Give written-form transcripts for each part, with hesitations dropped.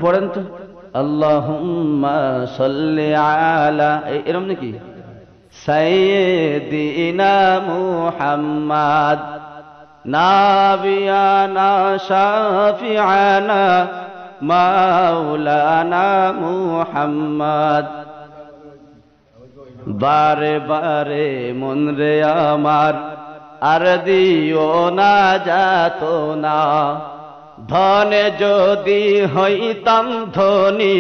পড়েন তো, আল্লাহুম্মা সাল্লি আলা, এরকম নাকি, সাইয়্যিদিনা মুহাম্মাদ নাবিয়ানা শাফিআনা মাওলানা মুহাম্মাদ। বারে বারে মন রে আমার আর দিও না যাত না, ধনে যদি হইতাম ধনী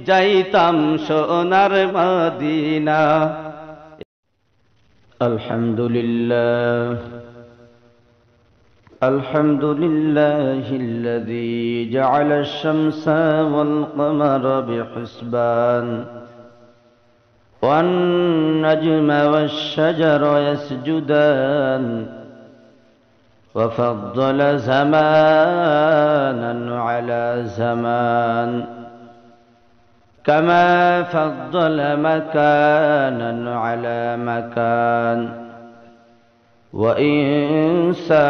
যাইতাম সোনার মদিনা। আলহামদুলিল্লাহ আলহামদুলিল্লাহিল্লাযী জা'আলা আশ-শামসা ওয়াল কমারা বিহিসবান ওয়ান নাজমা ওয়াশ-শাজারা ইয়াসজুদান وفضل زمانا على زمان كما فضل مكانا على مكان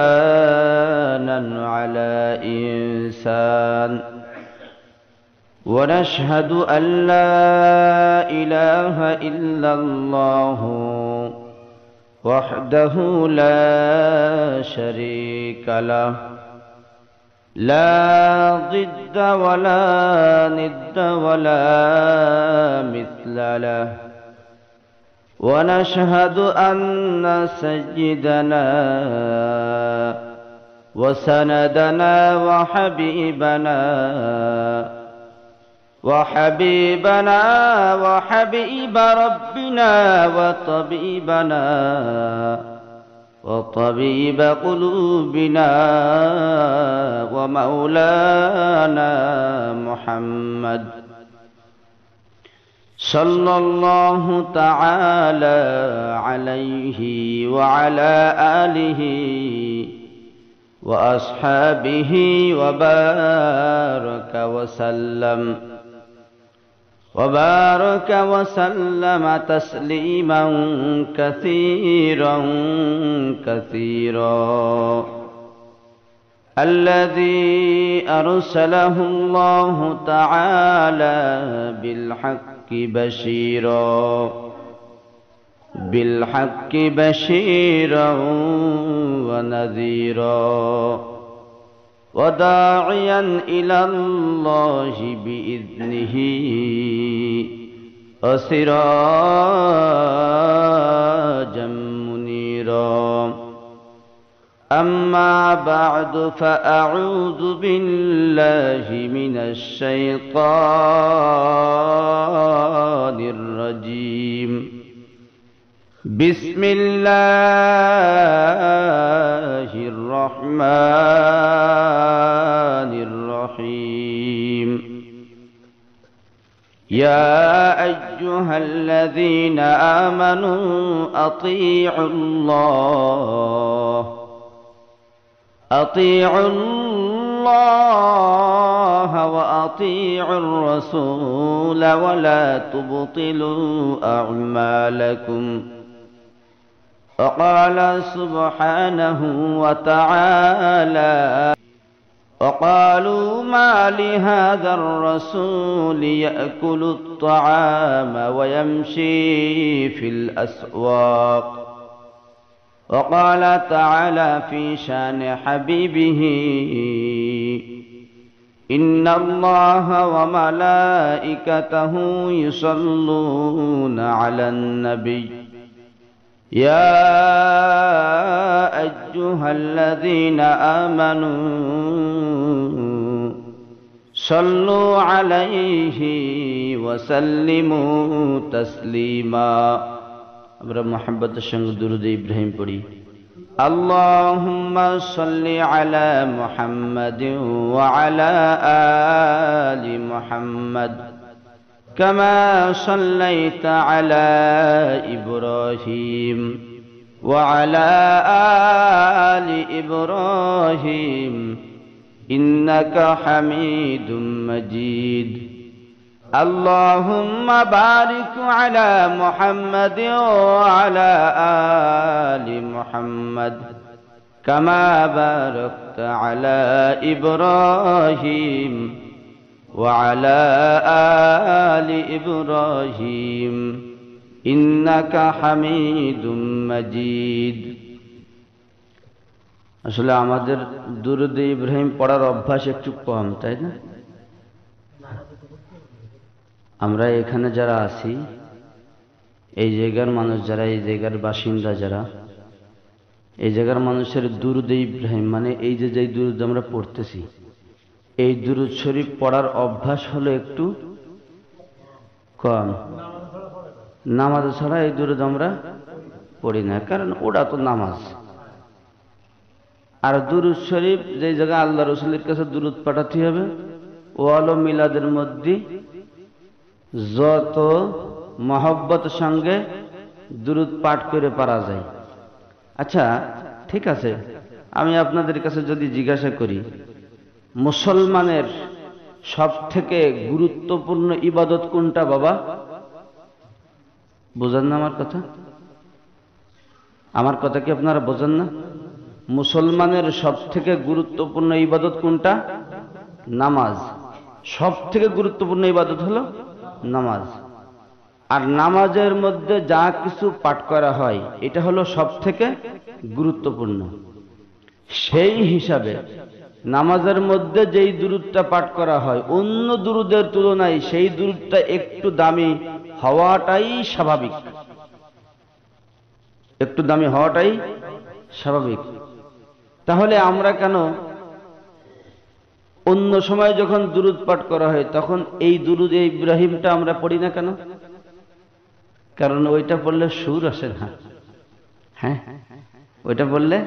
وإنسانا على إنسان. ونشهد أن لا إله إلا الله وحده لا شريك له لا ضد ولا ند ولا مثل له. ونشهد أن سيدنا وسندنا وحبيبنا وحبيب ربنا وطبيب قلوبنا ومولانا محمد صلى الله تعالى عليه وعلى آله وأصحابه وبارك وسلم تسليما كثيرا كثيرا. الذي أرسله الله تعالى بالحق بشيرا ونذيرا وداعيا إلى الله بإذنه وسراجا منيرا. أما بعد فأعوذ بالله من الشيطان الرجيم. بسم الله الرحمن الرحيم. يا أيها الذين آمنوا أطيعوا الله وأطيعوا الرسول ولا تبطلوا أعمالكم. وقال سبحانه وتعالى وقالوا ما لهذا الرسول يأكل الطعام ويمشي في الأسواق. وقال تعالى في شان حبيبه إن الله وملائكته يصلون على النبي يا أيها الذين آمنوا صلوا عليه وسلموا تسليما. আমরা মুহাম্মদের সঙ্গে দুরূদ ইব্রাহিম পড়ি। اللهم صل على محمد وعلى آل محمد كما صليت على إبراهيم وعلى آل إبراهيم إنك حميد مجيد. اللهم بارك على محمد وعلى آل محمد كما باركت على إبراهيم وعلى آل إبراهيم إنك حميد مجيد আসলে আমাদের দুরূদ ইব্রাহিম পড়ার অভ্যাস একটু কম, তাই না? আমরা এখানে যারা আছি, এই জায়গার মানুষ যারা, এই জায়গার বাসিন্দা যারা, এই জায়গার মানুষের দুরূদ ইব্রাহিম মানে এই যে দুরূদ আমরা পড়তেছি, এই দুরূদ শরীফ পড়ার অভ্যাস হলো একটু কম। নামাজ ছাড়া এই দুরূদ আমরা পড়ি না, কারণ ওটা তো নামাজ। আর দুরূদ শরীফ যে জায়গায় আল্লাহ রসুলের কাছে দুরূদ পাঠাতে হবে, ও হলো মিলাদের মধ্যে যত মহব্বতের সঙ্গে দুরূদ পাঠ করে পারা যায়। আচ্ছা ঠিক আছে, আমি আপনাদের কাছে যদি জিজ্ঞাসা করি, মুসলমানের সব থেকে গুরুত্বপূর্ণ ইবাদত কোনটা বাবা? বোঝেন না আমার কথা? আমার কথা কি আপনারা বোঝেন না? মুসলমানের সব থেকে গুরুত্বপূর্ণ ইবাদত কোনটা? নামাজ। সব থেকে গুরুত্বপূর্ণ ইবাদত হলো নামাজ। আর নামাজের মধ্যে যা কিছু পাঠ করা হয় এটা হলো সব থেকে গুরুত্বপূর্ণ। সেই হিসাবে নামাজের মধ্যে যেই দুরূদটা পাঠ করা হয় অন্য দুরূদের তুলনায় সেই দুরূদটা একটু দামি হওয়াটাই স্বাভাবিক, একটু দামি হওয়াটাই স্বাভাবিক। তাহলে আমরা কেন অন্য সময় যখন দুরূদ পাঠ করা হয় তখন এই দুরূদ ইব্রাহিমটা আমরা পড়ি না কেন? কারণ ওইটা পড়লে সুর আসে না। হ্যাঁ, ওইটা বললে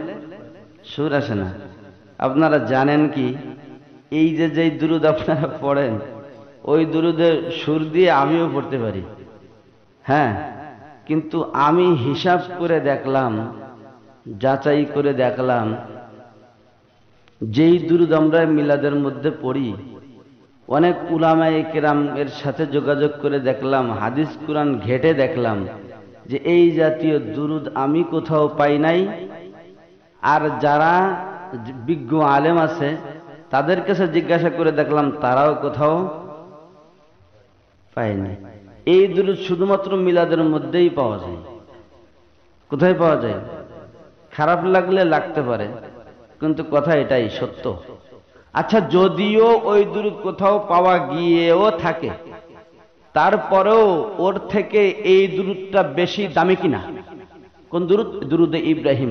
সুর আসে না। আপনারা জানেন কি, এই যে দুরূদ আপনারা পড়েন ওই দুরূদের সুর দিয়ে আমিও পড়তে পারি। হ্যাঁ, কিন্তু আমি হিসাব করে দেখলাম, যাচাই করে দেখলাম, যেই দুরূদ আমরা মিলাদের মধ্যে পড়ি, অনেক উলামায়ে কেরাম এর সাথে যোগাযোগ করে দেখলাম, হাদিস কুরআন ঘেটে দেখলাম যে এই জাতীয় দুরূদ আমি কোথাও পাই নাই। আর যারা বিজ্ঞ আলেম আছে তাদের কাছে জিজ্ঞাসা করে দেখলাম, তারাও কোথাও পায়নি। এই দুরূদ শুধুমাত্র মিলাদের মধ্যেই পাওয়া যায়। কোথায় পাওয়া যায়? খারাপ লাগলে লাগতে পারে, কিন্তু কথা এটাই সত্য। আচ্ছা, যদিও ওই দুরূদ কোথাও পাওয়া গিয়েও থাকে, তারপরেও ওর থেকে এই দুরূদটা বেশি দামি কিনা? কোন দুরূদ? দুরূদে ইব্রাহিম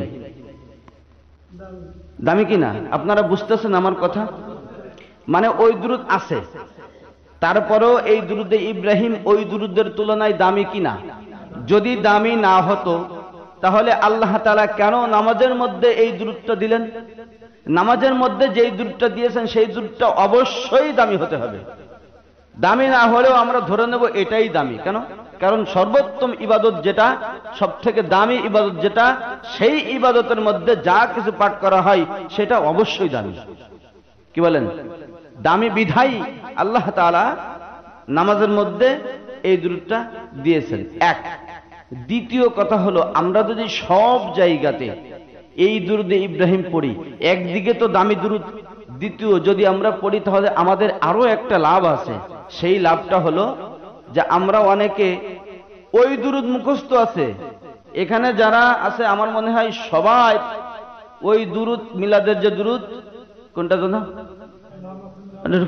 দামি কিনা? আপনারা বুঝতেছেন আমার কথা? মানে ওই দুরূদ আছে, তারপরেও এই দুরূদে ইব্রাহিম ওই দুরূদের তুলনায় দামি কিনা? যদি দামি না হতো তাহলে আল্লাহ তাআলা কেন নামাজের মধ্যে এই দুরূদটা দিলেন? নামাজের মধ্যে যেই দুরূদটা দিয়েছেন সেই দুরূদটা অবশ্যই দামি হতে হবে। দামি না হলেও আমরা ধরে নেব এটাই দামি। কেন? কারণ সর্বোত্তম ইবাদত যেটা, সব থেকে দামি ইবাদত যেটা, সেই ইবাদতের মধ্যে যা কিছু পাঠ করা হয় সেটা অবশ্যই দামি। কি বলেন? দামি বিধাই আল্লাহ তাআলা নামাজের মধ্যে এই দুরূদটা দিয়েছেন। এক। দ্বিতীয় কথা হলো, আমরা যদি সব জায়গাতে এই দুরূদে ইব্রাহিম পড়ি, একদিকে তো দামি দুরূদ, দ্বিতীয় যদি আমরা পড়ি তাহলে আমাদের আরো একটা লাভ আছে। সেই লাভটা হলো যে আমরা অনেকে ওই দুরূদ মুখস্থ আছে, এখানে যারা আছে আমার মনে হয় সবাই ওই দুরূদ, মিলাদের যে দুরূদ, কোনটা জানো?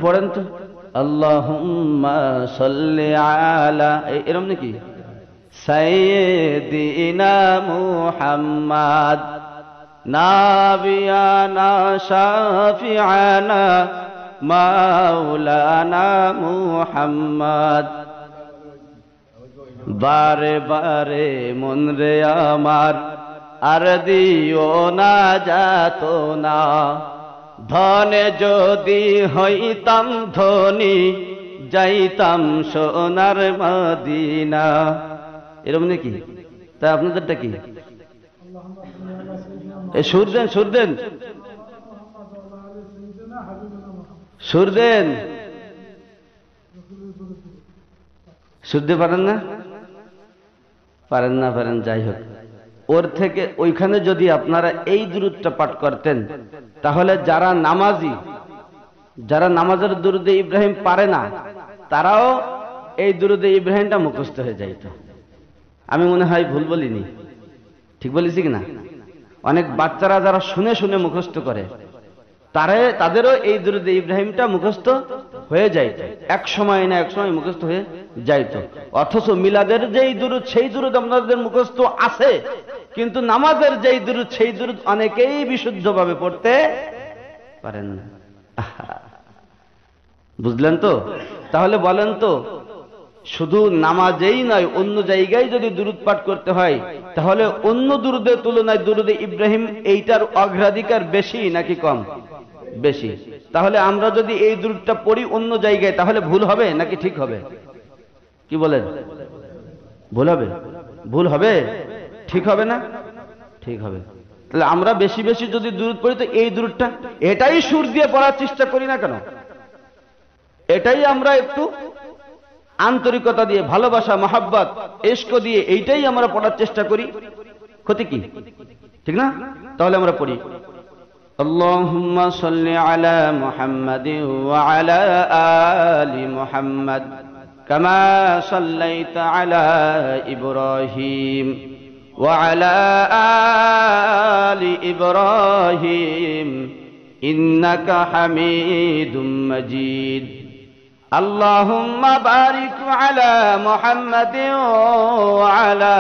পড়েন তো, আল্লাহুম্মা সাল্লি আলা, এরকম নাকি? সাইয়্যিদিনা মুহাম্মাদ নাবিয়ানা শাফিআনা মাওলানা মুহাম্মাদ। বারে বারে মন রে আমার আর দিও না যাত না, ধনে যদি হইতাম ধনী যাইতাম সোনার মদিনা। এরকম নাকি? তা আপনাদেরটা কি? সুর দেন, সুর দেন, সুর দেন। সুর দিতে পারেন না? পারেন না, পারেন, যাই হোক। ওর থেকে ওইখানে যদি আপনারা এই দুরূদটা পাঠ করতেন তাহলে যারা নামাজি, যারা নামাজের দুরুদে ইব্রাহিম পারে না তারাও এই দুরুদে ইব্রাহিমটা মুখস্থ হয়ে যাইত। আমি মনে হয় ভুল বলিনি, ঠিক বলেছি কিনা? অনেক বাচ্চারা যারা শুনে শুনে মুখস্থ করে তাদেরও এই দুরুদে ইব্রাহিমটা মুখস্থ হয়ে যাইত, এক সময় না এক সময় মুখস্থ হয়ে যাইত। অথচ মিলাদের যেই দুরুদ সেই দুরুদ আপনাদের মুখস্থ আছে, কিন্তু নামাজের যেই দুরুদ সেই দুরুদ অনেকেই বিশুদ্ধভাবে পড়তে পারেন না। বুঝলেন তো? তাহলে বলেন তো, শুধু নামাজেই নয় অন্য জায়গায় যদি দুরুদ পাঠ করতে হয় তাহলে অন্য দুরুদের তুলনায় দুরুদে ইব্রাহিম এইটার অগ্রাধিকার বেশি নাকি কম? বেশি। তাহলে আমরা যদি এই দুরুদটা পড়ি অন্য জায়গায় তাহলে ভুল হবে নাকি ঠিক হবে? কি বলেন? ভুল হবে? ভুল হবে? ঠিক হবে না? ঠিক হবে। তাহলে আমরা বেশি বেশি যদি দুরুদ পড়ি তো এই দুরুদটা এটাই সুর দিয়ে পড়ার চেষ্টা করি না কেন? এটাই আমরা একটু আন্তরিকতা দিয়ে, ভালোবাসা, মহাব্বত, ইশক দিয়ে এইটাই আমরা পড়ার চেষ্টা করি। ক্ষতি কি? ঠিক না? তাহলে আমরা পড়ি আল্লাহুম্মা সাল্লি আলা মুহাম্মাদিন ওয়া আলা আলি মুহাম্মাদ কামা সাল্লাইতা আলা ইব্রাহিম ওয়া আলা আলি ইব্রাহিম ইন্নাকা হামিদুম মাজিদ। اللهم بارك على محمد وعلى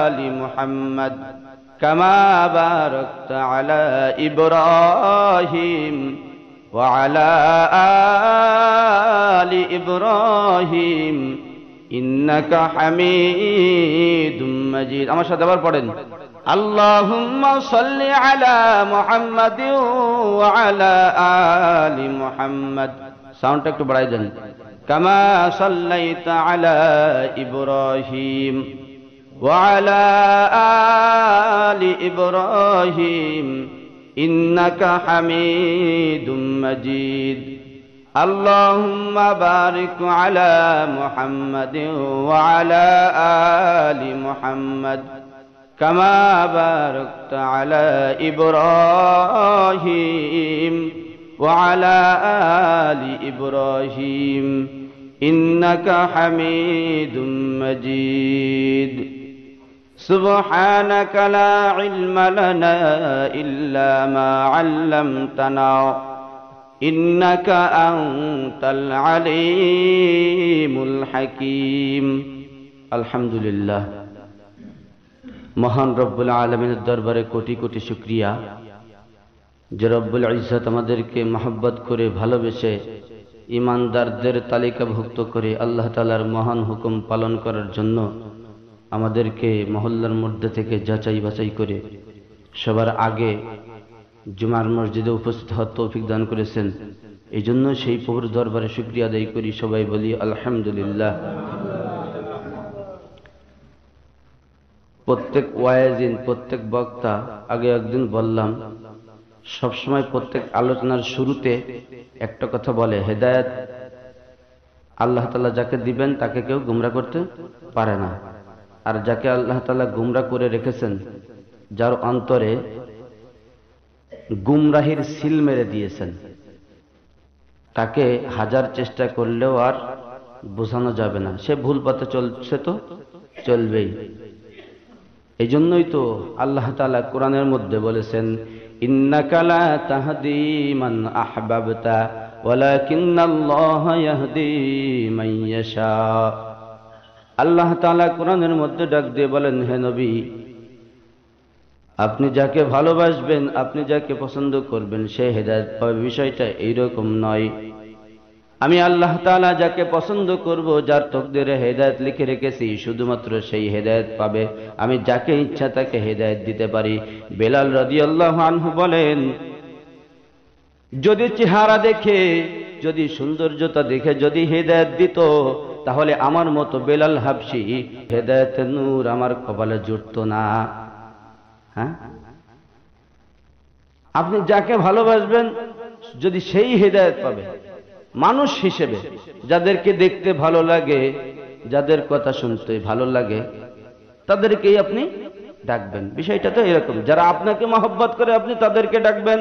آل محمد كما باركت على إبراهيم وعلى آل إبراهيم إنك حميد مجيد। আমার সাথে আবার পড়েন اللهم صل على محمد وعلى آل محمد। সাউন্ডটা একটু বাড়াই দেন। কামা সাল্লাইতা আলা ইব্রাহিম ওয়া আলা আলি ইব্রাহিম ইন্নাকা হামিদুম মাজিদ। আল্লাহুম্মা বারিক আলা মুহাম্মাদিন ওয়া আলা আলি মুহাম্মাদ কামা বারাকতা আলা ইব্রাহিম وعلى آل إبراهيم إنك حميد مجيد। سبحانك لا علم لنا إلا ما علمتنا إنك أنت العليم الحكيم। الحمد لله। মহান রব্বুল আলামিনের দরবারে কোটি কোটি শুকরিয়া যে রব্বুল ইজ্জত আমাদেরকে মহব্বত করে ভালোবেসে ইমানদারদের তালিকাভুক্ত করে আল্লাহ তাআলার মহান হুকুম পালন করার জন্য আমাদেরকে মহল্লার মধ্যে থেকে যাচাই বাছাই করে সবার আগে জুমার মসজিদে উপস্থিত হওয়ার তৌফিক দান করেছেন। এই জন্য সেই প্রভুর দরবারে শুকরিয়া আদায় করি। সবাই বলি আলহামদুলিল্লাহ। প্রত্যেক ওয়াইজিন, প্রত্যেক বক্তা, আগে একদিন বললাম, সবসময় প্রত্যেক আলোচনার শুরুতে একটা কথা বলে, হেদায়েত আল্লাহ তাআলা যাকে দিবেন তাকে কেউ গুমরা করতে পারে না। আর যাকে আল্লাহ তাআলা গুমরা করে রেখেছেন, যার অন্তরে গুমরাহির সিল মেরে দিয়েছেন, তাকে হাজার চেষ্টা করলেও আর বোঝানো যাবে না। সে ভুল পথে চলছে তো চলবেই। এই জন্যই তো আল্লাহ তাআলা কোরআনের মধ্যে বলেছেন, ইন্নাকা লা তাহদি মান আহবাবতা ওয়ালাকিন্নাল্লাহা ইয়াহদি মান ইয়াশা। আল্লাহ তাআলা কোরআনের মধ্যে ডাক দিয়ে বলেন, হে নবী, আপনি যাকে ভালোবাসবেন, আপনি যাকে পছন্দ করবেন সে হেদায়েত পাবে। বিষয়টা এইরকম নয়। আমি আল্লাহ তাআলা যাকে পছন্দ করব, যার তকদিরে হেদায়েত লিখে রেখেছি, শুধুমাত্র সেই হেদায়েত পাবে। আমি যাকে ইচ্ছা তাকে হেদায়েত দিতে পারি। বেলাল রাদিয়াল্লাহু আনহু বলেন, যদি চেহারা দেখে, যদি সৌন্দর্যতা দেখে যদি হেদায়েত দিত, তাহলে আমার মতো বেলাল হাবশী হেদায়েতের নূর আমার কপালে জুটত না। হ্যাঁ, আপনি যাকে ভালোবাসবেন যদি সেই হেদায়েত পাবে। মানুষ হিসেবে যাদেরকে দেখতে ভালো লাগে, যাদের কথা শুনতে ভালো লাগে, তাদেরকেই আপনি ডাকবেন। বিষয়টা তো এরকম, যারা আপনাকে মহব্বত করে আপনি তাদেরকে ডাকবেন।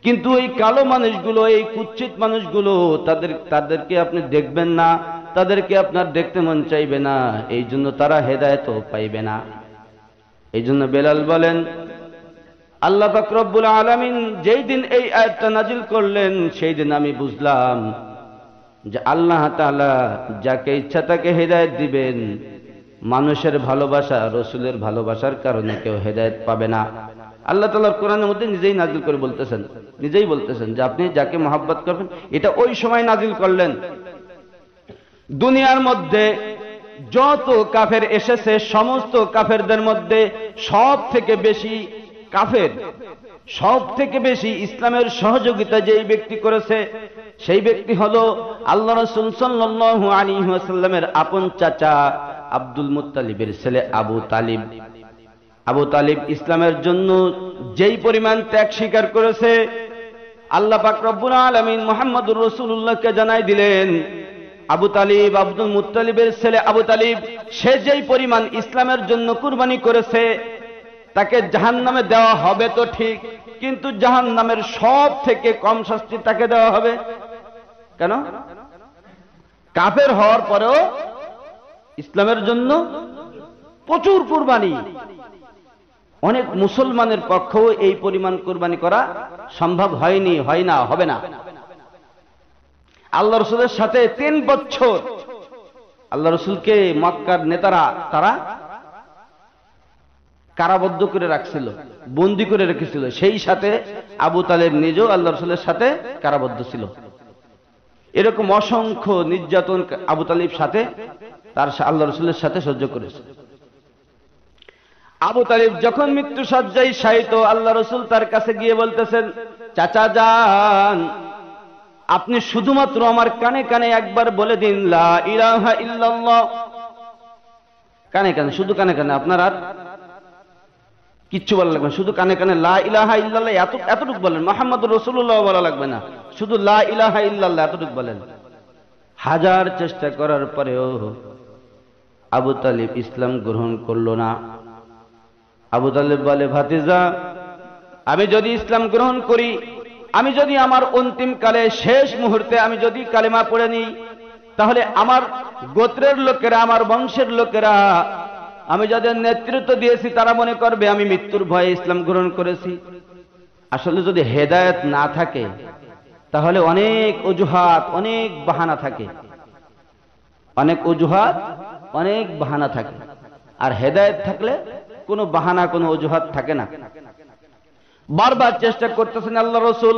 কিন্তু এই কালো মানুষগুলো, এই কুৎসিত মানুষগুলো, তাদেরকে আপনি দেখবেন না, তাদেরকে আপনার দেখতে মন চাইবে না, এই জন্য তারা হেদায়েতও পাইবে না। এই জন্য বেলাল বলেন, আল্লাহ পাক রব্বুল আলামিন যেই দিন এই আয়াতটা নাজিল করলেন, সেই দিন আমি বুঝলাম যে আল্লাহ তাআলা যাকে ইচ্ছা তাকে হেদায়েত দিবেন। মানুষের ভালোবাসা, রসুলের ভালোবাসার কারণে কেউ হেদায়েত পাবে না। আল্লাহ তাআলা কোরআনের মধ্যে নিজেই নাজিল করে বলতেছেন, নিজেই বলতেছেন যে আপনি যাকে মহব্বত করবেন। এটা ওই সময় নাজিল করলেন। দুনিয়ার মধ্যে যত কাফের এসেছে, সমস্ত কাফেরদের মধ্যে সব থেকে বেশি ইসলামের সহযোগিতা যেই ব্যক্তি করেছে, সেই ব্যক্তি হলো আল্লাহ রাসূল সাল্লাল্লাহু আলাইহি ওয়াসাল্লামের আপন চাচা আব্দুল মুত্তালিবের ছেলে আবু তালিব। আবু তালিব ইসলামের জন্য যেই পরিমাণ ত্যাগ স্বীকার করেছে, আল্লাহ পাক রব্বুল আলামিন মুহাম্মদুর রাসূলুল্লাহকে জানাই দিলেন, আবু তালিব, আব্দুল মুত্তালিবের ছেলে আবু তালিব, সে যেই পরিমাণ ইসলামের জন্য কুরবানি করেছে, তাকে জাহান্নামে দেওয়া হবে তো ঠিক, কিন্তু জাহান্নামের সব থেকে কম শাস্তি তাকে দেওয়া হবে। কেন? কাফের হওয়ার পরেও ইসলামের জন্য প্রচুর কুরবানি। অনেক মুসলমানের পক্ষেও এই পরিমাণ কুরবানি করা সম্ভব হয়নি, হয় না, হবে না। আল্লাহ রসুলের সাথে 3 বছর আল্লাহ রসুলকে মক্কার নেতারা তারা কারাবদ্ধ করে রাখছিল, বন্দী করে রেখেছিল। সেই সাথে আবু তালেব নিজেও আল্লাহ রসুলের সাথে কারাবদ্ধ ছিল। এরকম অসংখ্য নির্যাতন আবু তালিব সাথে তার আল্লাহ রসুলের সাথে সহ্য করেছে। আবু তালিব যখন মৃত্যু শয্যায় শায়িত, আল্লাহ রসুল তার কাছে গিয়ে বলতেছেন, চাচা যান, আপনি শুধুমাত্র আমার কানে কানে একবার বলে দিন লা ইলাহা ইল্লাল্লাহ। কানে কানে, শুধু কানে কানে, আপনার আর কিচ্ছু বলা লাগবে না, শুধু কানে কানে লা ইলাহা ইল্লাল্লাহ এতটুকু বলেন। মুহাম্মদুর রাসূলুল্লাহ বলা লাগবে না, শুধু লা ইলাহা ইল্লাল্লাহ এতটুকু বলেন। হাজার চেষ্টা করার পরেও আবু তালিব ইসলাম গ্রহণ করল না। আবু তালিব বলে, ভাতিজা, আমি যদি ইসলাম গ্রহণ করি, আমি যদি আমার অন্তিম কালে শেষ মুহূর্তে আমি যদি কালেমা পড়ে নিই, তাহলে আমার গোত্রের লোকেরা, আমার বংশের লোকেরা, আমি যাদের নেতৃত্ব দিয়েছি, তারা মনে করবে আমি মৃত্যুর ভয়ে ইসলাম গ্রহণ করেছি। আসলে যদি হেদায়েত না থাকে, তাহলে অনেক অজুহাত, অনেক বাহানা থাকে, অনেক অজুহাত, অনেক বাহানা থাকে। আর হেদায়েত থাকলে কোনো বাহানা, কোনো অজুহাত থাকে না। বারবার চেষ্টা করতেছেন আল্লাহ রসুল,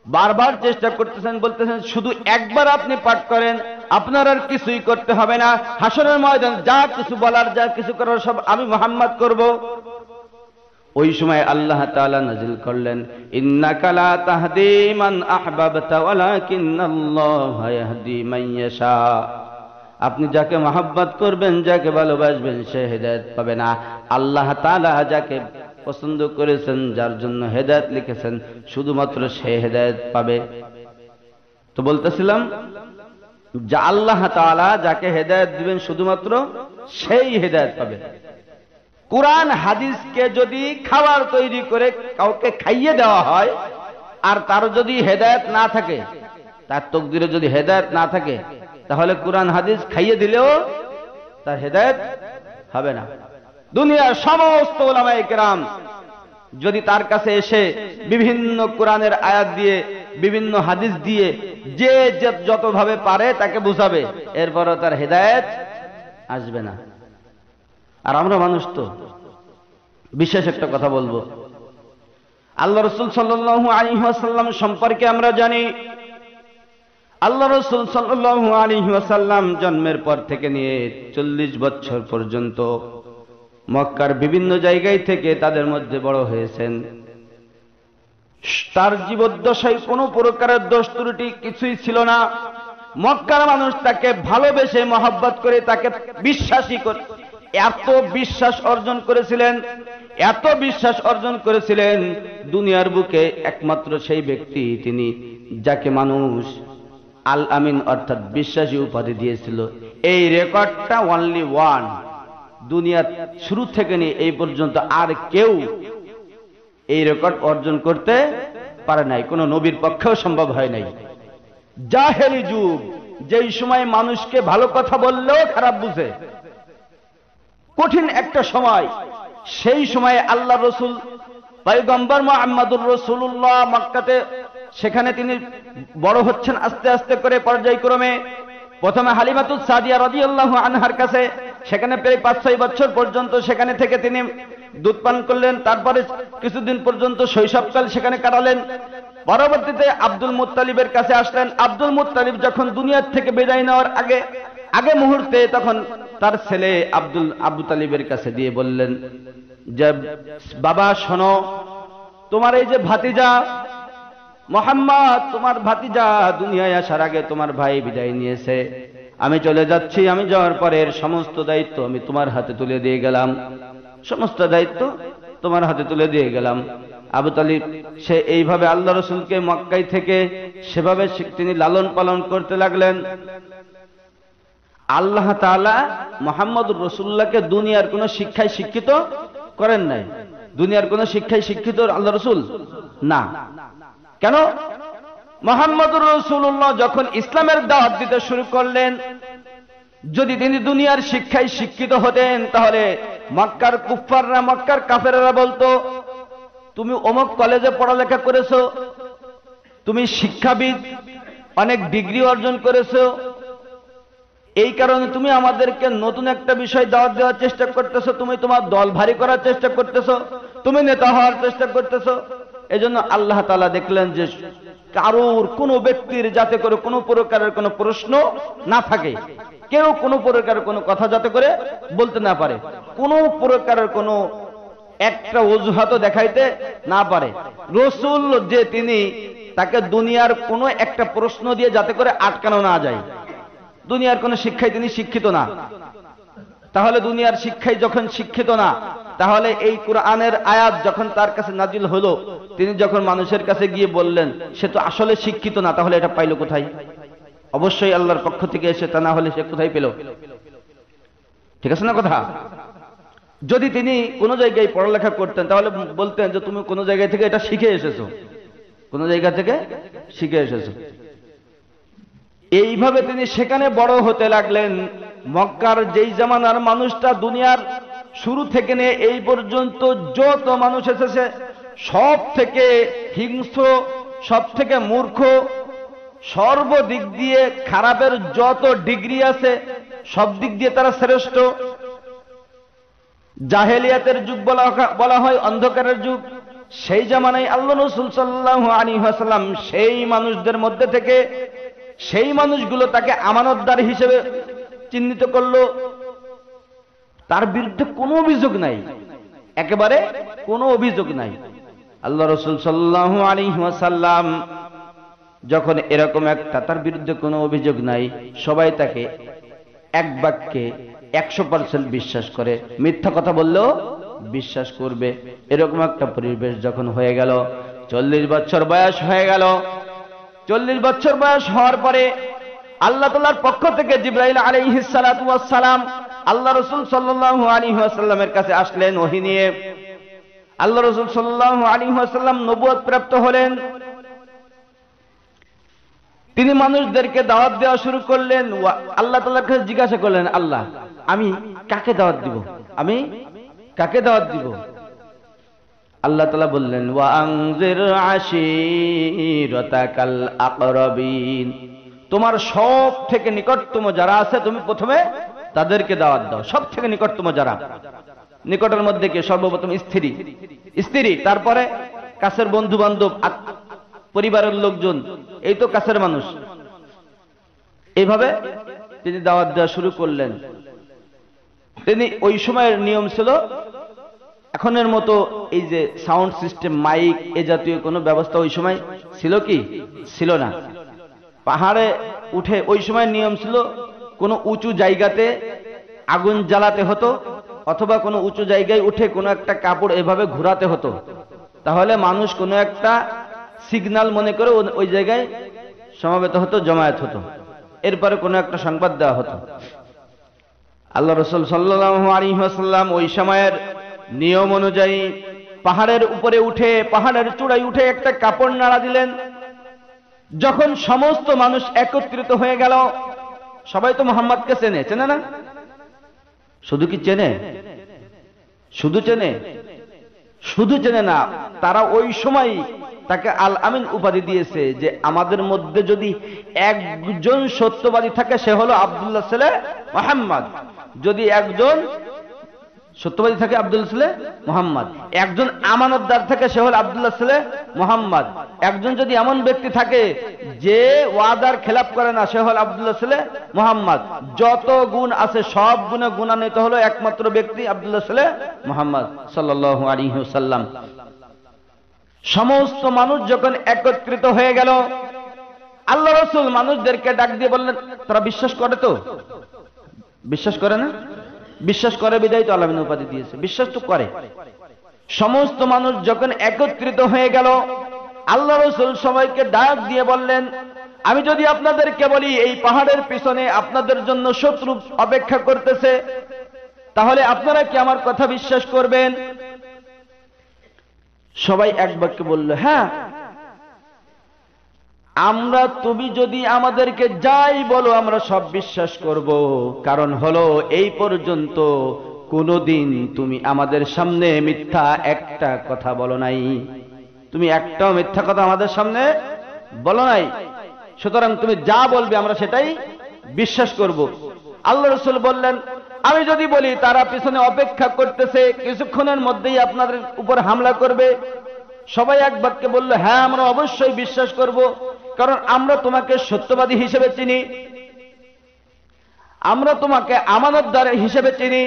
বারবার চেষ্টা করতেছেন, বলতেছেন শুধু একবার আপনি পাঠ করেন, আপনার আর কিছুই করতে হবে না। হাসরের ময়দান যা কিছু বলার, যা কিছু করার সব আমি মুহাম্মদ করব। ওই সময় আল্লাহ তাআলা নাজিল করলেন, ইন্নাকা লা তাহদি মান আহবাবতা ওয়ালাকিন্নাল্লাহা ইয়াহদি মান ইয়াশা। আপনি যাকে মহব্বত করবেন, যাকে ভালোবাসবেন, সে হেদায়েত পাবে না। আল্লাহ তাআলা যাকে পছন্দ করেছেন, যার জন্য হেদায়েত লিখেছেন, শুধুমাত্র সে হেদায়েত পাবে। তো বলতেছিলাম যে আল্লাহ তাআলা যাকে হেদায়েত দিবেন, শুধুমাত্র সেই হেদায়েত পাবে। কুরআন হাদিসকে যদি খাবার তৈরি করে কাউকে খাইয়ে দেওয়া হয়, আর তার যদি হেদায়েত না থাকে, তার তকদিরে যদি হেদায়েত না থাকে, তাহলে কুরআন হাদিস খাইয়ে দিলেও তার হেদায়েত হবে না। দুনিয়ার সমস্ত উলামায়ে কেরাম যদি তার কাছে এসে বিভিন্ন কোরআনের আয়াত দিয়ে, বিভিন্ন হাদিস দিয়ে যে যতভাবে পারে তাকে বুঝাবে, এরপরও তার হেদায়েত আসবে না। আর আমরা মানুষ তো, বিশেষ একটা কথা বলবো, আল্লাহ রাসূল সাল্লাল্লাহু আলাইহি ওয়াসাল্লাম সম্পর্কে আমরা জানি, আল্লাহ রাসূল সাল্লাল্লাহু আলাইহি ওয়াসাল্লাম জন্মের পর থেকে নিয়ে 40 বছর পর্যন্ত মক্কার বিভিন্ন জায়গায় থেকে তাদের মধ্যে বড় হয়েছেন। তার জীবদ্দশায় কোনো প্রকারের দোষ ত্রুটি কিছুই ছিল না। মক্কার মানুষ তাকে ভালোবেসে মহব্বত করে তাকে বিশ্বাসী করে এত বিশ্বাস অর্জন করেছিলেন, এত বিশ্বাস অর্জন করেছিলেন, দুনিয়ার বুকে একমাত্র সেই ব্যক্তি তিনি যাকে মানুষ আল আমিন অর্থাৎ বিশ্বাসী উপাধি দিয়েছিল। এই রেকর্ডটা অনলি ওয়ান, দুনিয়ার শুরু থেকে নিয়ে এই পর্যন্ত আর কেউ এই রেকর্ড অর্জন করতে পারে নাই, কোনো নবীর পক্ষেও সম্ভব হয় নাই। জাহেলি যুগ, যেই সময় মানুষকে ভালো কথা বললেও খারাপ বুঝে, কঠিন একটা সময়, সেই সময়ে আল্লাহ রসুল পয়গম্বর মুহাম্মদুর রাসূলুল্লাহ মক্কাতে, সেখানে তিনি বড় হচ্ছেন আস্তে আস্তে করে পর্যায়ক্রমে। প্রথমে হালিমাতুস সাদিয়া রাদিয়াল্লাহু আনহার কাছে, সেখানে প্রায় 5-6 বছর পর্যন্ত সেখানে থেকে তিনি দুধ পান করলেন। তারপরে কিছুদিন পর্যন্ত শৈশবকাল সেখানে কাটালেন। পরবর্তীতে আব্দুল মুত্তালিবের কাছে আসলেন। আব্দুল মুত্তালিব যখন দুনিয়ার থেকে বিদায় নেওয়ার আগে মুহূর্তে, তখন তার ছেলে আবু তালিবের কাছে দিয়ে বললেন যে, বাবা শোনো, তোমার এই যে ভাতিজা মুহাম্মদ, তোমার ভাতিজা দুনিয়ায় আসার আগে তোমার ভাই বিদায় নিয়েছে, আমি চলে যাচ্ছি, আমি যাওয়ার পরে এর সমস্ত দায়িত্ব আমি তোমার হাতে তুলে দিয়ে গেলাম, সমস্ত দায়িত্ব তোমার হাতে তুলে দিয়ে গেলাম। আবু তালিব সে এইভাবে আল্লাহ রসুলকে মক্কায় থেকে সেভাবে তিনি লালন পালন করতে লাগলেন। আল্লাহ তাআলা মুহাম্মদুর রাসূলুল্লাহকে দুনিয়ার কোন শিক্ষায় শিক্ষিত করেন নাই। দুনিয়ার কোন শিক্ষায় শিক্ষিত আল্লাহ রসুল না। কেন? মুহাম্মদুর রাসূলুল্লাহ যখন ইসলামের দাওয়াত দিতে শুরু করলেন, যদি তিনি দুনিয়ার শিক্ষায় শিক্ষিত হতেন, তাহলে মক্কার কুফফাররা, মক্কার কাফেররা বলতো, তুমি অমুক কলেজে পড়ালেখা করেছো, তুমি শিক্ষাবিদ, অনেক ডিগ্রি অর্জন করেছো, এই কারণে তুমি আমাদেরকে নতুন একটা বিষয় দাওয়াত দেওয়ার চেষ্টা করতেছো, তুমি তোমার দল ভারী করার চেষ্টা করতেছো, তুমি নেতা হওয়ার চেষ্টা করতেছো। এজন্য আল্লাহ তাআলা দেখলেন যে কারোর কোনো ব্যক্তির যাতে করে কোনো প্রকারের কোনো প্রশ্ন না থাকে, কেউ কোনো প্রকারের কোনো কথা যাতে করে বলতে না পারে, কোনো প্রকারের কোনো একটা অজুহাতও দেখাইতে না পারে। রসুল যে তিনি, তাকে দুনিয়ার কোনো একটা প্রশ্ন দিয়ে যাতে করে আটকানো না যায়। দুনিয়ার কোন শিক্ষায় তিনি শিক্ষিত না। তাহলে দুনিয়ার শিক্ষায় যখন শিক্ষিত না, তাহলে এই কোরআনের আয়াত যখন তার কাছে নাজিল হলো, তিনি যখন মানুষের কাছে গিয়ে বললেন, সে তো আসলে শিক্ষিত না, তাহলে এটা পাইল কোথায়? অবশ্যই আল্লাহর পক্ষ থেকে এসে, তা না হলে সে কোথায় পেল? ঠিক আছে না কথা? যদি তিনি কোনো জায়গায় পড়ালেখা করতেন, তাহলে বলতেন যে তুমি কোনো জায়গা থেকে এটা শিখে এসেছো, কোনো জায়গা থেকে শিখে এসেছো। এইভাবে তিনি সেখানে বড় হতে লাগলেন। মক্কার যেই জামানার মানুষটা, দুনিয়ার শুরু থেকে নিয়ে এই পর্যন্ত যত মানুষ এসেছে, সব থেকে হিংস্র, সব থেকে মূর্খ, সর্বদিক দিয়ে খারাপের যত ডিগ্রি আছে সব দিক দিয়ে তারা শ্রেষ্ঠ। জাহেলিয়াতের যুগ বলা হয়, অন্ধকারের যুগ। সেই জামানায় আল্লাহ রাসূল সাল্লাল্লাহু আলাইহি ওয়াসাল্লাম সেই মানুষদের মধ্যে থেকে, সেই মানুষগুলো তাকে আমানতদার হিসেবে চিহ্নিত করলো। তার বিরুদ্ধে কোনো অভিযোগ নাই, একেবারে কোনো অভিযোগ নাই। আল্লাহ রাসূল সাল্লাল্লাহু আলাইহি ওয়াসাল্লাম যখন এরকম একটা, তার বিরুদ্ধে কোনো অভিযোগ নাই, সবাই তাকে এক বাক্যে 100% বিশ্বাস করে, মিথ্যা কথা বললেও বিশ্বাস করবে। এরকম একটা পরিবেশ যখন হয়ে গেল, 40 বছর বয়স হয়ে গেল। 40 বছর বয়স হওয়ার পরে আল্লাহ তাআলার পক্ষ থেকে জিবরাইল আলাইহিস সালাতু ওয়াস সালাম আল্লাহ রাসূল সাল্লাল্লাহু আলাইহি ওয়াসাল্লামের কাছে আসলেন ওহী নিয়ে। আল্লাহ রাসূল সাল্লাল্লাহু আলাইহি ওয়াসাল্লাম নবুয়ত প্রাপ্ত হলেন। তিনি মানুষদেরকে দাওয়াত দেওয়া শুরু করলেন। আল্লাহ তাআলার কাছে জিজ্ঞাসা করলেন, আল্লাহ আমি কাকে দাওয়াত দিব, আমি কাকে দাওয়াত দিব? আল্লাহ তাআলা বললেন, ওয়া আনজির আশীরাতাকাল আকরাবিন, তোমার সব থেকে নিকটতম যারা আছে তুমি প্রথমে তাদেরকে দাওয়াত দাও। সব থেকে নিকটতম যারা, নিকটের মধ্যে কে? সর্বপ্রথম স্ত্রী, তারপরে কাছের বন্ধু বান্ধব, পরিবারের লোকজন, এই তো কাছের মানুষ। এইভাবে তিনি দাওয়াত দেওয়া শুরু করলেন। তিনি, ওই সময়ের নিয়ম ছিল, এখনের মতো এই যে সাউন্ড সিস্টেম, মাইক, এ জাতীয় কোনো ব্যবস্থা ওই সময় ছিল কি? ছিল না। পাহাড়ে উঠে ওই সময় নিয়ম ছিল, কোনো উঁচু জায়গাতে আগুন জ্বালাতে হতো, অথবা কোনো উঁচু জায়গায় উঠে কোনো একটা কাপড় এভাবে ঘোরাতে হতো। তাহলে মানুষ কোনো একটা সিগন্যাল মনে করে ওই জায়গায় সমাবেত হতো, জমায়েত হতো, এরপরে কোনো একটা সংবাদ দেওয়া হতো। আল্লাহ রাসূল সাল্লাল্লাহু আলাইহি ওয়াসাল্লাম ওই সময়ের নিয়ম অনুযায়ী পাহাড়ের উপরে উঠে, পাহাড়ের চূড়ায় উঠে একটা কাপড় নাড়া দিলেন। যখন সমস্ত মানুষ একত্রিত হয়ে গেল, সবাই তো মুহাম্মদকে চেনে, চেনে না? শুধু কি চেনে? শুধু চেনে? শুধু চেনে না, তারা ওই সময় তাকে আল আমিন উপাধি দিয়েছে যে আমাদের মধ্যে যদি একজন সত্যবাদী থাকে সে হলো আব্দুল্লাহ ছেলে মুহাম্মদ। যদি একজন সত্যবাদী থাকে আব্দুল্লাহ ছেলে মুহাম্মদ, একজন আমানতদার থাকে সে হল আব্দুল্লাহ ছেলে মুহাম্মদ, একজন যদি এমন ব্যক্তি থাকে যে ওয়াদার খেলাপ করে না সে হল আব্দুল্লাহ ছেলে মুহাম্মদ। যত গুণ আছে সব গুণে গুণান্বিত হলো একমাত্র ব্যক্তি আব্দুল্লাহ ছেলে মুহাম্মদ সাল্লাল্লাহু আলাইহি ওয়াসাল্লাম। সমস্ত মানুষ যখন একত্রিত হয়ে গেল, আল্লাহ রাসূল মানুষদেরকে ডাক দিয়ে বললেন, তারা বিশ্বাস করে তো? বিশ্বাস করে না? বিশ্বাস করে বিদায় তো আলামিন উপাধি দিয়েছে, বিশ্বাস তো করে। সমস্ত মানুষ যখন একত্রিত হয়ে গেল, আল্লাহ রাসূল সবাইকে ডাক দিয়ে বললেন, আমি যদি আপনাদেরকে বলি এই পাহাড়ের পিছনে আপনাদের জন্য শত্রু অপেক্ষা করতেছে, তাহলে আপনারা কি আমার কথা বিশ্বাস করবেন? সবাই এক বাক্যে বলল, হ্যাঁ আমরা, তুমি যদি আমাদেরকে যাই বলো আমরা সব বিশ্বাস করব। কারণ হলো এই পর্যন্ত কোনোদিন তুমি আমাদের সামনে মিথ্যা একটা কথা বলো নাই, তুমি একটাও মিথ্যা কথা আমাদের সামনে বলো নাই, সুতরাং তুমি যা বলবে আমরা সেটাই বিশ্বাস করব। আল্লাহ রাসূল বললেন, আমি যদি বলি তারা পিছনে অপেক্ষা করতেছে, কিছুক্ষণের মধ্যেই আপনাদের উপর হামলা করবে, সবাই এক বাক্যে বলল, হ্যাঁ আমরা অবশ্যই বিশ্বাস করব, কারণ আমরা তোমাকে সত্যবাদী হিসেবে চিনি, আমরা তোমাকে আমানতদার হিসেবে চিনি,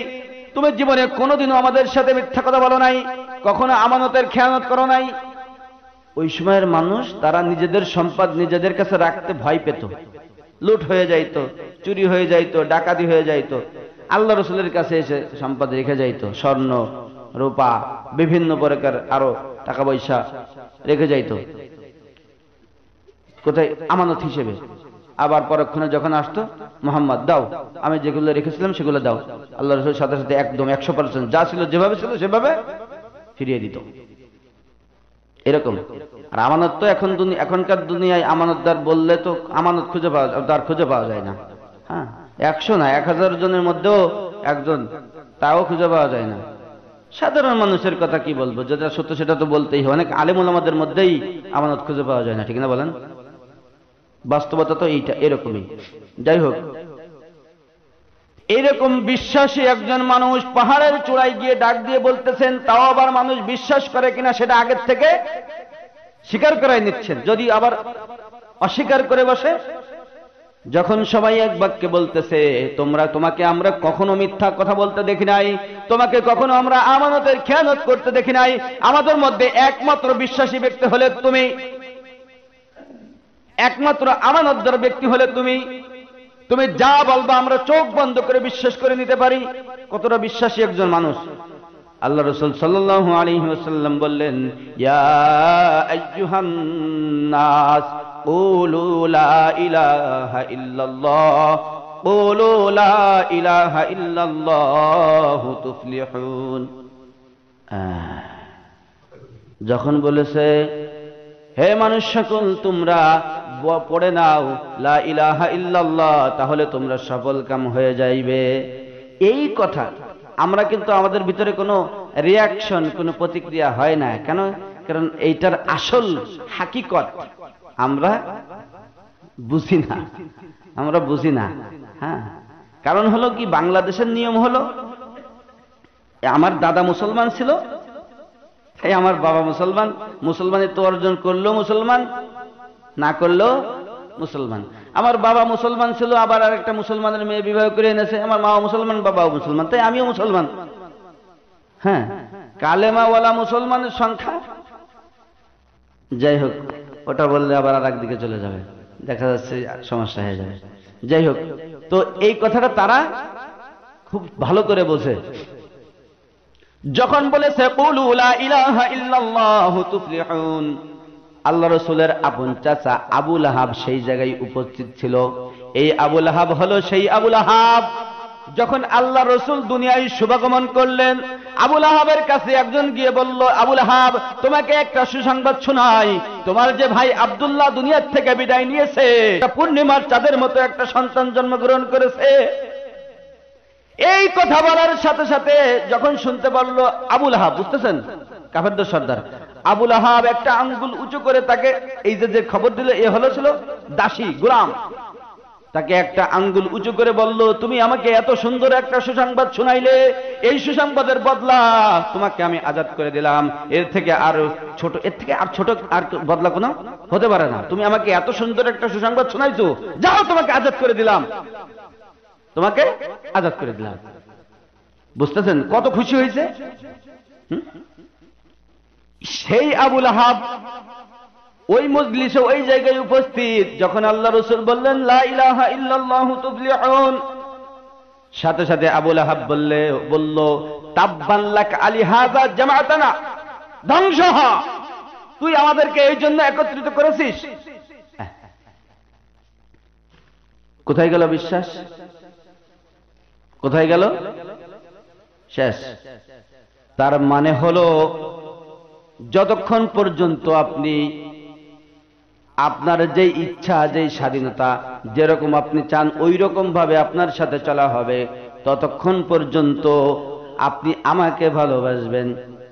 তুমি জীবনে কোনোদিনও আমাদের সাথে মিথ্যা কথা বলো নাই, কখনো আমানতের খেয়ানত করো নাই। ওই সময়ের মানুষ তারা নিজেদের সম্পদ নিজেদের কাছে রাখতে ভয় পেত, লুট হয়ে যাইতো, চুরি হয়ে যাইতো, ডাকাতি হয়ে যাইতো। আল্লাহ রাসূলের কাছে এসে সম্পদ রেখে যাইতো, স্বর্ণ রূপা বিভিন্ন প্রকার আরো টাকা পয়সা রেখে যাইতো কোথায়? আমানত হিসেবে। আবার পরক্ষণে যখন আসতো, মুহাম্মদ দাও, আমি যেগুলো রেখেছিলাম সেগুলো দাও। আল্লাহ রাসূল সাথে সাথে একদম 100% যা ছিল যেভাবে ছিল সেভাবে ফিরিয়ে দিত। এরকম। আর আমানত তো এখনকার দুনিয়ায় আমানতদার বললে তো আমানত খুঁজে পাওয়া যায় না। হ্যাঁ, 100 না 1000 জনের মধ্যেও একজন, তাও খুঁজে পাওয়া যায় না। সাধারণ মানুষের কথা কি বলবো, যেটা সত্য সেটা তো বলতেই হয়। অনেক আলেম ওলামাদের মধ্যেই আমানত খুঁজে পাওয়া যায় না, ঠিক না বলেন? বাস্তবতা তো এইটা, এরকমই। যাই হোক, এরকম বিশ্বাসী একজন মানুষ পাহাড়ের চূড়ায় গিয়ে ডাক দিয়ে বলতেছেন, তাও আবার মানুষ বিশ্বাস করে কিনা সেটা আগের থেকে স্বীকার করাই নিচ্ছেন। যদি আবার অস্বীকার করে বসে, যখন সবাই এক বাক্যে বলতেছে, তোমাকে আমরা কখনো মিথ্যা কথা বলতে দেখি নাই, তোমাকে কখনো আমরা আমানতের খেয়ানত করতে দেখি নাই, আমাদের মধ্যে একমাত্র বিশ্বাসী ব্যক্তি হলে তুমি, একমাত্র আমানতদার ব্যক্তি হলে তুমি, তুমি যা বলবা আমরা চোখ বন্ধ করে বিশ্বাস করে নিতে পারি। কতটা বিশ্বাসী একজন মানুষ! আল্লাহ রাসূল সাল্লাল্লাহু আলাইহি ওয়াসাল্লাম বললেন, ইয়া আইয়ুহান নাস কুলু লা ইলাহা ইল্লাল্লাহ, কুলু লা ইলাহা ইল্লাল্লাহ তুফলিহুন। যখন বলেছে, হে মানুষ সকল তোমরা পড়ে নাও লা ইলাহা ইল্লাল্লাহ, তাহলে তোমরা সফল কাম হয়ে যাইবে, এই কথা আমরা কিন্তু আমাদের ভিতরে কোনো রিয়াকশন, কোনো প্রতিক্রিয়া হয় না। কেন? কারণ এইটার আসল হাকিকত আমরা বুঝি না, আমরা বুঝি না। হ্যাঁ, কারণ হলো কি, বাংলাদেশের নিয়ম হলো, আমার দাদা মুসলমান ছিল, তাই আমার বাবা মুসলমান, মুসলমানের তো অর্জন করলো মুসলমান, না করলো মুসলমান। আমার বাবা মুসলমান ছিল, আবার আরেকটা মুসলমানের মেয়ে বিবাহ করে এনেছে, আমার মাও মুসলমান বাবাও মুসলমান, তাই আমিও মুসলমান। হ্যাঁ, কালেমাওয়ালা মুসলমানের সংখ্যা। যাই হোক, ওটা বললে আবার আর একদিকে চলে যাবে, দেখা যাচ্ছে সমস্যা হয়ে যাবে। যাই হোক, তো এই কথাটা তারা খুব ভালো করে বোঝে। যখন বলেছে কুলু লা ইলাহা ইল্লাল্লাহু তুফলিহুন, আল্লাহ রাসূলের আপন চাচা আবু লাহাব সেই জায়গায় উপস্থিত ছিল। এই আবু লাহাব হলো সেই আবু লাহাব যখন আল্লাহ রসুল দুনিয়ায় শুভাগমন করলেন, আবুল আহাবের কাছে একজন গিয়ে বলল, আবুল আহাব, তোমাকে একটা সুসংবাদ শোনাই, তোমার যে ভাই আব্দুল্লাহ দুনিয়ার থেকে বিদায় নিয়েছে, পূর্ণিমার চাঁদের মতো একটা সন্তান জন্মগ্রহণ করেছে। এই কথা বলার সাথে সাথে যখন শুনতে পারল আবুল আহাব, বুঝতেছেন কাফেরদের সর্দার, আবুল আহাব একটা আঙ্গুল উঁচু করে তাকে, এই যে খবর দিল এ হলো ছিল দাসী গোলাম, তাকে একটা আঙ্গুল উঁচু করে বলল, তুমি আমাকে এত সুন্দর একটা সুসংবাদ শোনাইলে, এই সুসংবাদের বদলা তোমাকে আমি আজাদ করে দিলাম, এর থেকে আর ছোট আর বদলা কোনো হতে পারে না। তুমি আমাকে এত সুন্দর একটা সুসংবাদ শোনাইছো, যাও তোমাকে আজাদ করে দিলাম, তোমাকে আজাদ করে দিলাম। বুঝতেছেন কত খুশি হয়েছে? সেই আবুল আহাব ওই মজলিসে ওই জায়গায় উপস্থিত, যখন আল্লাহ রাসূল বললেন লা ইলাহা ইল্লাল্লাহু তুফলিহুন, সাথে সাথে আবুল আহাব বলল, তাব্বান লাক আলি হাযা জামাতানা, ধ্বংস হ, তুই আমাদেরকে এই জন্য একত্রিত করেছিস। কোথায় গেল বিশ্বাস? কোথায় গেল? শেষ। তার মানে হলো, যতক্ষণ পর্যন্ত আপনি আপনার যে ইচ্ছা, যে স্বাধীনতা, যেরকম আপনি চান ওই রকম ভাবে আপনার সাথে চলা হবে, ততক্ষণ পর্যন্ত আপনি আমাকে ভালোবাসবেন।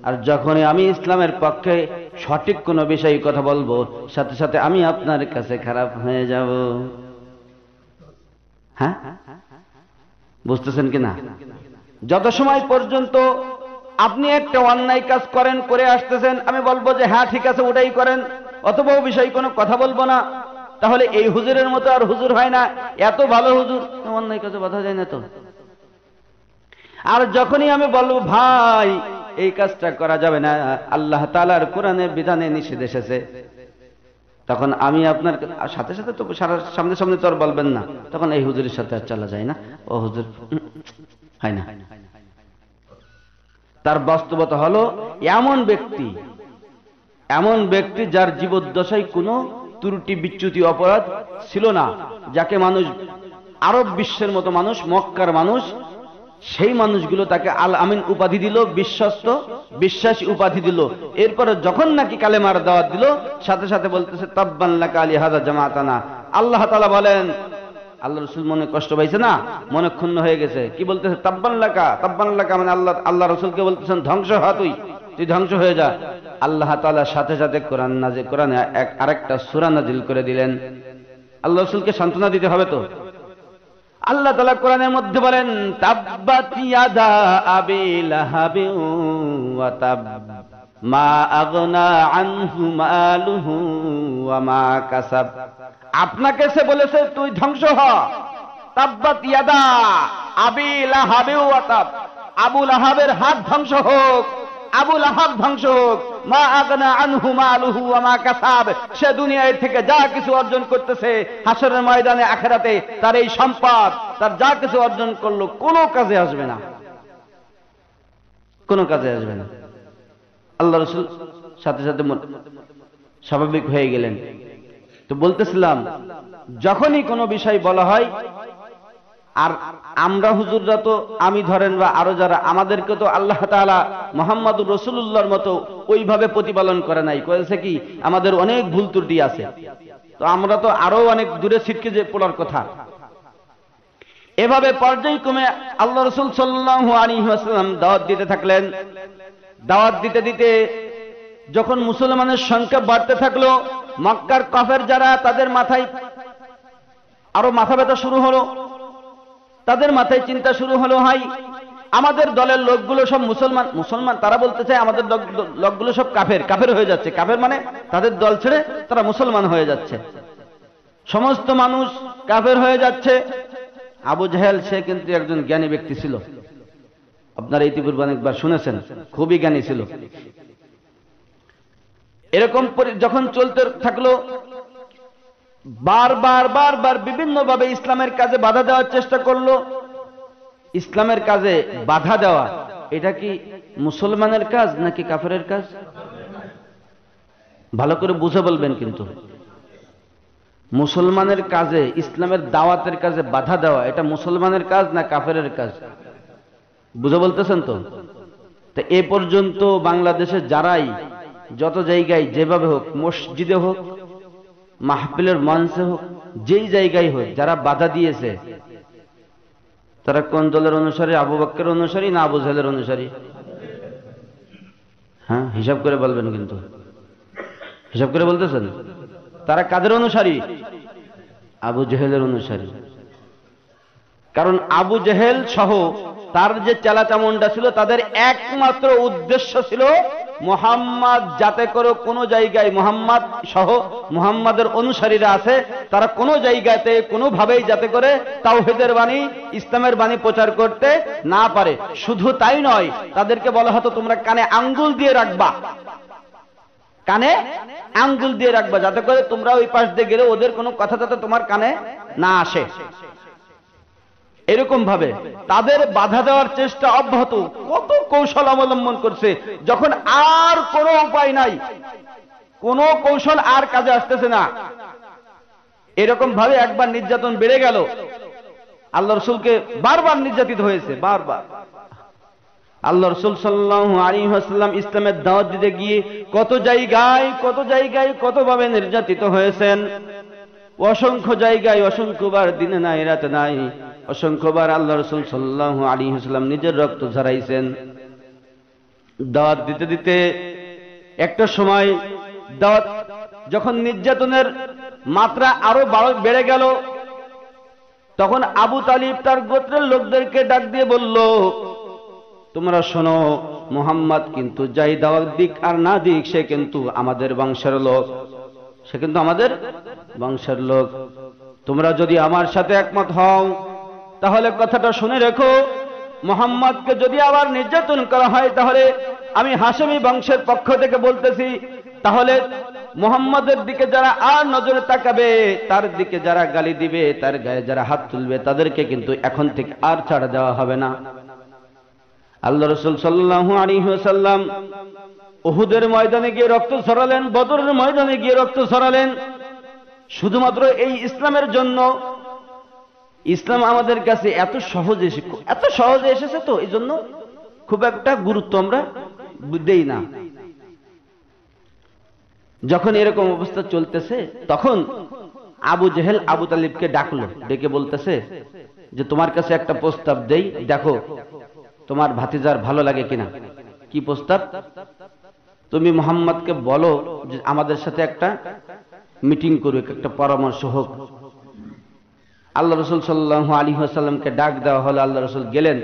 আর যখনই আমি ইসলামের পক্ষে সঠিক কোনো বিষয়ে কথা বলবো, সাথে সাথে আমি আপনার কাছে খারাপ হয়ে যাব। হ্যাঁ, বুঝতেছেন কিনা? যত সময় পর্যন্ত আপনি একটা অন্যায় কাজ করেন, করে আসতেছেন, আমি বলবো যে হ্যাঁ ঠিক আছে ওটাই করেন, অথবা ও বিষয়ে কোনো কথা বলবো না, তাহলে এই হুজুরের মতো আর হুজুর হয় না। এত ভালো হুজুর, অন্যায় কাজে বাধা যায় না তো। আর যখনই আমি বলবো ভাই এই কাজটা করা যাবে না, আল্লাহ তাআলার কোরআনের বিধানে নিষেধ এসেছে, তখন আমি আপনার সাথে সাথে তো সামনে সামনে তো আর বলবেন না, তখন এই হুজুরের সাথে আর চলা যায় না, ও হুজুর হয় না। তার বাস্তবতা হলো এমন ব্যক্তি যার জীবদ্দশায় কোনো ত্রুটি বিচ্যুতি অপরাধ ছিল না, যাকে মানুষ, আরব বিশ্বের মতো মানুষ, মক্কার মানুষ, সেই মানুষগুলো তাকে আল আমিন উপাধি দিল, বিশ্বস্ত বিশ্বাসী উপাধি দিল। এরপরে যখন নাকি কালেমার দাওয়াত দিল, সাথে সাথে বলতেছে তাব্বান লাকা আলি হাযা জামাতানা। আল্লাহ তাআলা বলেন, আল্লাহ রাসূল মনে কষ্ট পাইছে না, মনে ক্ষুণ্ণ হয়ে গেছে, কি বলতেছে তাব্বান লাকা মানে আল্লাহ রাসূলকে বলতেছেন ধ্বংস হ, তুই ধ্বংস হয়ে যা। আল্লাহ তাআলা সাথে সাথে কোরআনে আরেকটা সূরা নাজিল করে দিলেন। আল্লাহ রাসূলকে সান্ত্বনা দিতে হবে তো। আল্লাহ তাআলা কোরআনের মধ্যে বলেন, তাব্বাত ইয়াদা আবি লাহাবি ওয়া তাব মা আগনা আনহু মালুহু ওয়া মা কাসাব। আপনাকে সে বলেছে তুই ধ্বংস হ, তাব্বাত ইয়াদা আবি লাহাবি ওয়া তাব, আবু লাহাবের হাত ধ্বংস হোক, আবু লাহাব ধ্বংস হোক, মা আগনা আনহু মালুহু ওয়া মা কাসাব, সে দুনিয়ায় থেকে যা কিছু অর্জন করতেছে, হাসরের ময়দানে আখিরাতে তার এই সম্পদ, তার যা কিছু অর্জন করলো, কোনো কাজে আসবে না, কোনো কাজে আসবে না। আল্লাহ রাসূল সাথে সাথে স্বাভাবিক হয়ে গেলেন। তো বলতেছিলাম, যখনই কোনো বিষয় বলা হয়, আর আমরা হুজুররা তো, আমি ধরেন বা আরো যারা, আমাদেরকে তো আল্লাহ তাআলা মুহাম্মদুর রাসূলুল্লাহর মতো ওইভাবে প্রতিপালন করে নাই, করেছে কি আমাদের অনেক ভুল ত্রুটি আছে, তো আমরা তো আরো অনেক দূরে ছিটকে যে পড়ার কথা। এভাবে পর্যায়ক্রমে আল্লাহ রাসূল সাল্লাল্লাহু আলাইহি ওয়াসাল্লাম দাওয়াত দিতে থাকলেন। দাওয়াত দিতে দিতে যখন মুসলমানের সংখ্যা বাড়তে থাকলো, মক্কার কাফের যারা, তাদের মাথায় আরো মাথা ব্যথা শুরু হলো, তাদের মাথায় চিন্তা শুরু হলো, হাই আমাদের দলের লোকগুলো সব মুসলমান, তারা বলতে চায় আমাদের লোকগুলো সব কাফের হয়ে যাচ্ছে। কাফের মানে তাদের দল ছেড়ে তারা মুসলমান হয়ে যাচ্ছে, সমস্ত মানুষ কাফের হয়ে যাচ্ছে। আবু জাহেল সে কিন্তু একজন জ্ঞানী ব্যক্তি ছিল, আপনারা ইতিপূর্বে অনেকবার শুনেছেন, খুবই জ্ঞানী ছিল। এরকম যখন চলতে থাকলো, বারবার বিভিন্ন ভাবে ইসলামের কাজে বাধা দেওয়ার চেষ্টা করলো। ইসলামের কাজে বাধা দেওয়া, এটা কি মুসলমানের কাজ নাকি কাফেরের কাজ? ভালো করে বুঝে বলবেন কিন্তু। মুসলমানের কাজে, ইসলামের দাওয়াতের কাজে বাধা দেওয়া এটা মুসলমানের কাজ না কাফেরের কাজ? বুঝে বলতেছেন তো? তা এ পর্যন্ত বাংলাদেশে যারাই যত জায়গায় যেভাবে হোক, মসজিদে হোক, মাহফিলের মঞ্চে হোক, যেই জায়গায় হোক, যারা বাধা দিয়েছে তারা কোন দলের অনুসারী? আবু বকরের অনুসারী না আবু জাহেলের অনুসারী? হ্যাঁ, হিসাব করে বলবেন, কিন্তু হিসাব করে বলতেছেন। তারা কাদের অনুসারী? আবু জেহেলের অনুসারী। কারণ আবু জেহেল সহ তার যে চেলাচামুন্ডা ছিল, তাদের একমাত্র উদ্দেশ্য ছিল মুহাম্মদ যাতে করে কোনো জায়গায়, মুহাম্মদ সহ মুহাম্মাদের অনুসারীরা আছে, তারা কোনো জায়গাতে কোনোভাবেই যাতে করে তাওহীদের বাণী, ইসলামের বাণী প্রচার করতে না পারে। শুধু তাই নয়, তাদেরকে বলা হতো তোমরা কানে আঙ্গুল দিয়ে রাখবা, কানে আঙ্গুল দিয়ে রাখবা, যাতে করে তোমরা ওই পাশ দিয়ে গেলে ওদের কোনো কথা যাতে তোমার কানে না আসে। এরকম ভাবে তাদের বাধা দেওয়ার চেষ্টা অব্যাহত। কত কৌশল অবলম্বন করছে, যখন আর কোনো উপায় নাই, কোনো কৌশল আর কাজে আসতেছে না, এরকম ভাবে একবার নির্যাতন বেড়ে গেল। আল্লাহ রাসূলকে বারবার নির্যাতিত হয়েছে, বারবার। আল্লাহ রাসূল সাল্লাল্লাহু আলাইহি ওয়াসাল্লাম ইসলামের দাওয়াত দিতে গিয়ে কত জায়গায় কতভাবে নির্যাতিত হয়েছেন। অসংখ্য জায়গায়, অসংখ্যবার, দিনে নাই রাতে নাই, অসংখ্যবার আল্লাহ রাসূল সাল্লাল্লাহু আলাইহি ওয়াসাল্লাম নিজের রক্ত ঝরাইছেন দাওয়াত দিতে দিতে। একটা সময় দাওয়াত যখন নির্যাতনের মাত্রা আরো বেড়ে গেল, তখন আবু তালিব তার গোত্রের লোকদেরকে ডাক দিয়ে বলল, তোমরা শোনো, মুহাম্মদ কিন্তু যাই দাওয়াত দিক আর না দিক, সে কিন্তু আমাদের বংশের লোক, সে কিন্তু আমাদের বংশের লোক। তোমরা যদি আমার সাথে একমত হও, তাহলে কথাটা শুনে রেখো, মুহাম্মদকে যদি আবার নির্যাতন করা হয়, তাহলে আমি হাশেমি বংশের পক্ষ থেকে বলতেছি, তাহলে মুহাম্মদের দিকে যারা আর নজরে তাকাবে, তার দিকে যারা গালি দিবে, তার গায়ে যারা হাত তুলবে, তাদেরকে কিন্তু এখন থেকে আর ছাড় দেওয়া হবে না। আল্লাহ রাসূল সাল্লাল্লাহু আলাইহি ওয়াসাল্লাম উহুদের ময়দানে গিয়ে রক্ত ঝরালেন, বদরের ময়দানে গিয়ে রক্ত ঝরালেন, শুধুমাত্র এই ইসলামের জন্য। ইসলাম আমাদের কাছে এত সহজে এসেছে, তো এই জন্য খুব একটা গুরুত্ব আমরা দেই না। যখন এরকম অবস্থা চলতেছে, তখন আবু জেহেল আবু তালিবকে ডাকলো, ডেকে বলতেছে যে তোমার কাছে একটা প্রস্তাব দেই, দেখো তোমার ভাতিজার ভালো লাগে কিনা। কি প্রস্তাব? তুমি মুহাম্মদকে বলো যে আমাদের সাথে একটা মিটিং করুক, একটা পরামর্শ হোক। আল্লাহ রাসূল সাল্লাল্লাহু আলাইহি ওয়াসাল্লামকে ডাক দেওয়া হলো। আল্লাহ রাসূল গেলেন,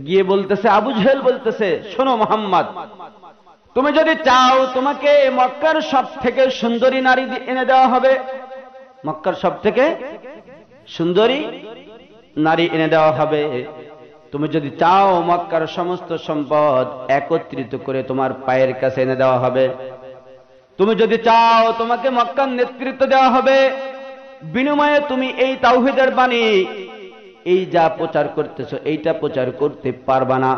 গিয়ে বলতেছে, আবু জেহেল বলতেছে, শোনো মুহাম্মদ, তুমি যদি চাও তোমাকে মক্কার সব থেকে সুন্দরী নারী এনে দেওয়া হবে, মক্কার সব থেকে সুন্দরী নারী এনে দেওয়া হবে। তুমি যদি চাও মক্কার সমস্ত সম্পদ একত্রিত করে তোমার পায়ের কাছে এনে দেওয়া হবে। তুমি যদি চাও তোমাকে মক্কার নেতৃত্ব দেওয়া হবে, বিনিময়ে তুমি এই তাওহীদের বাণী, এই যা প্রচার করতেছো, এইটা প্রচার করতে পারবা না।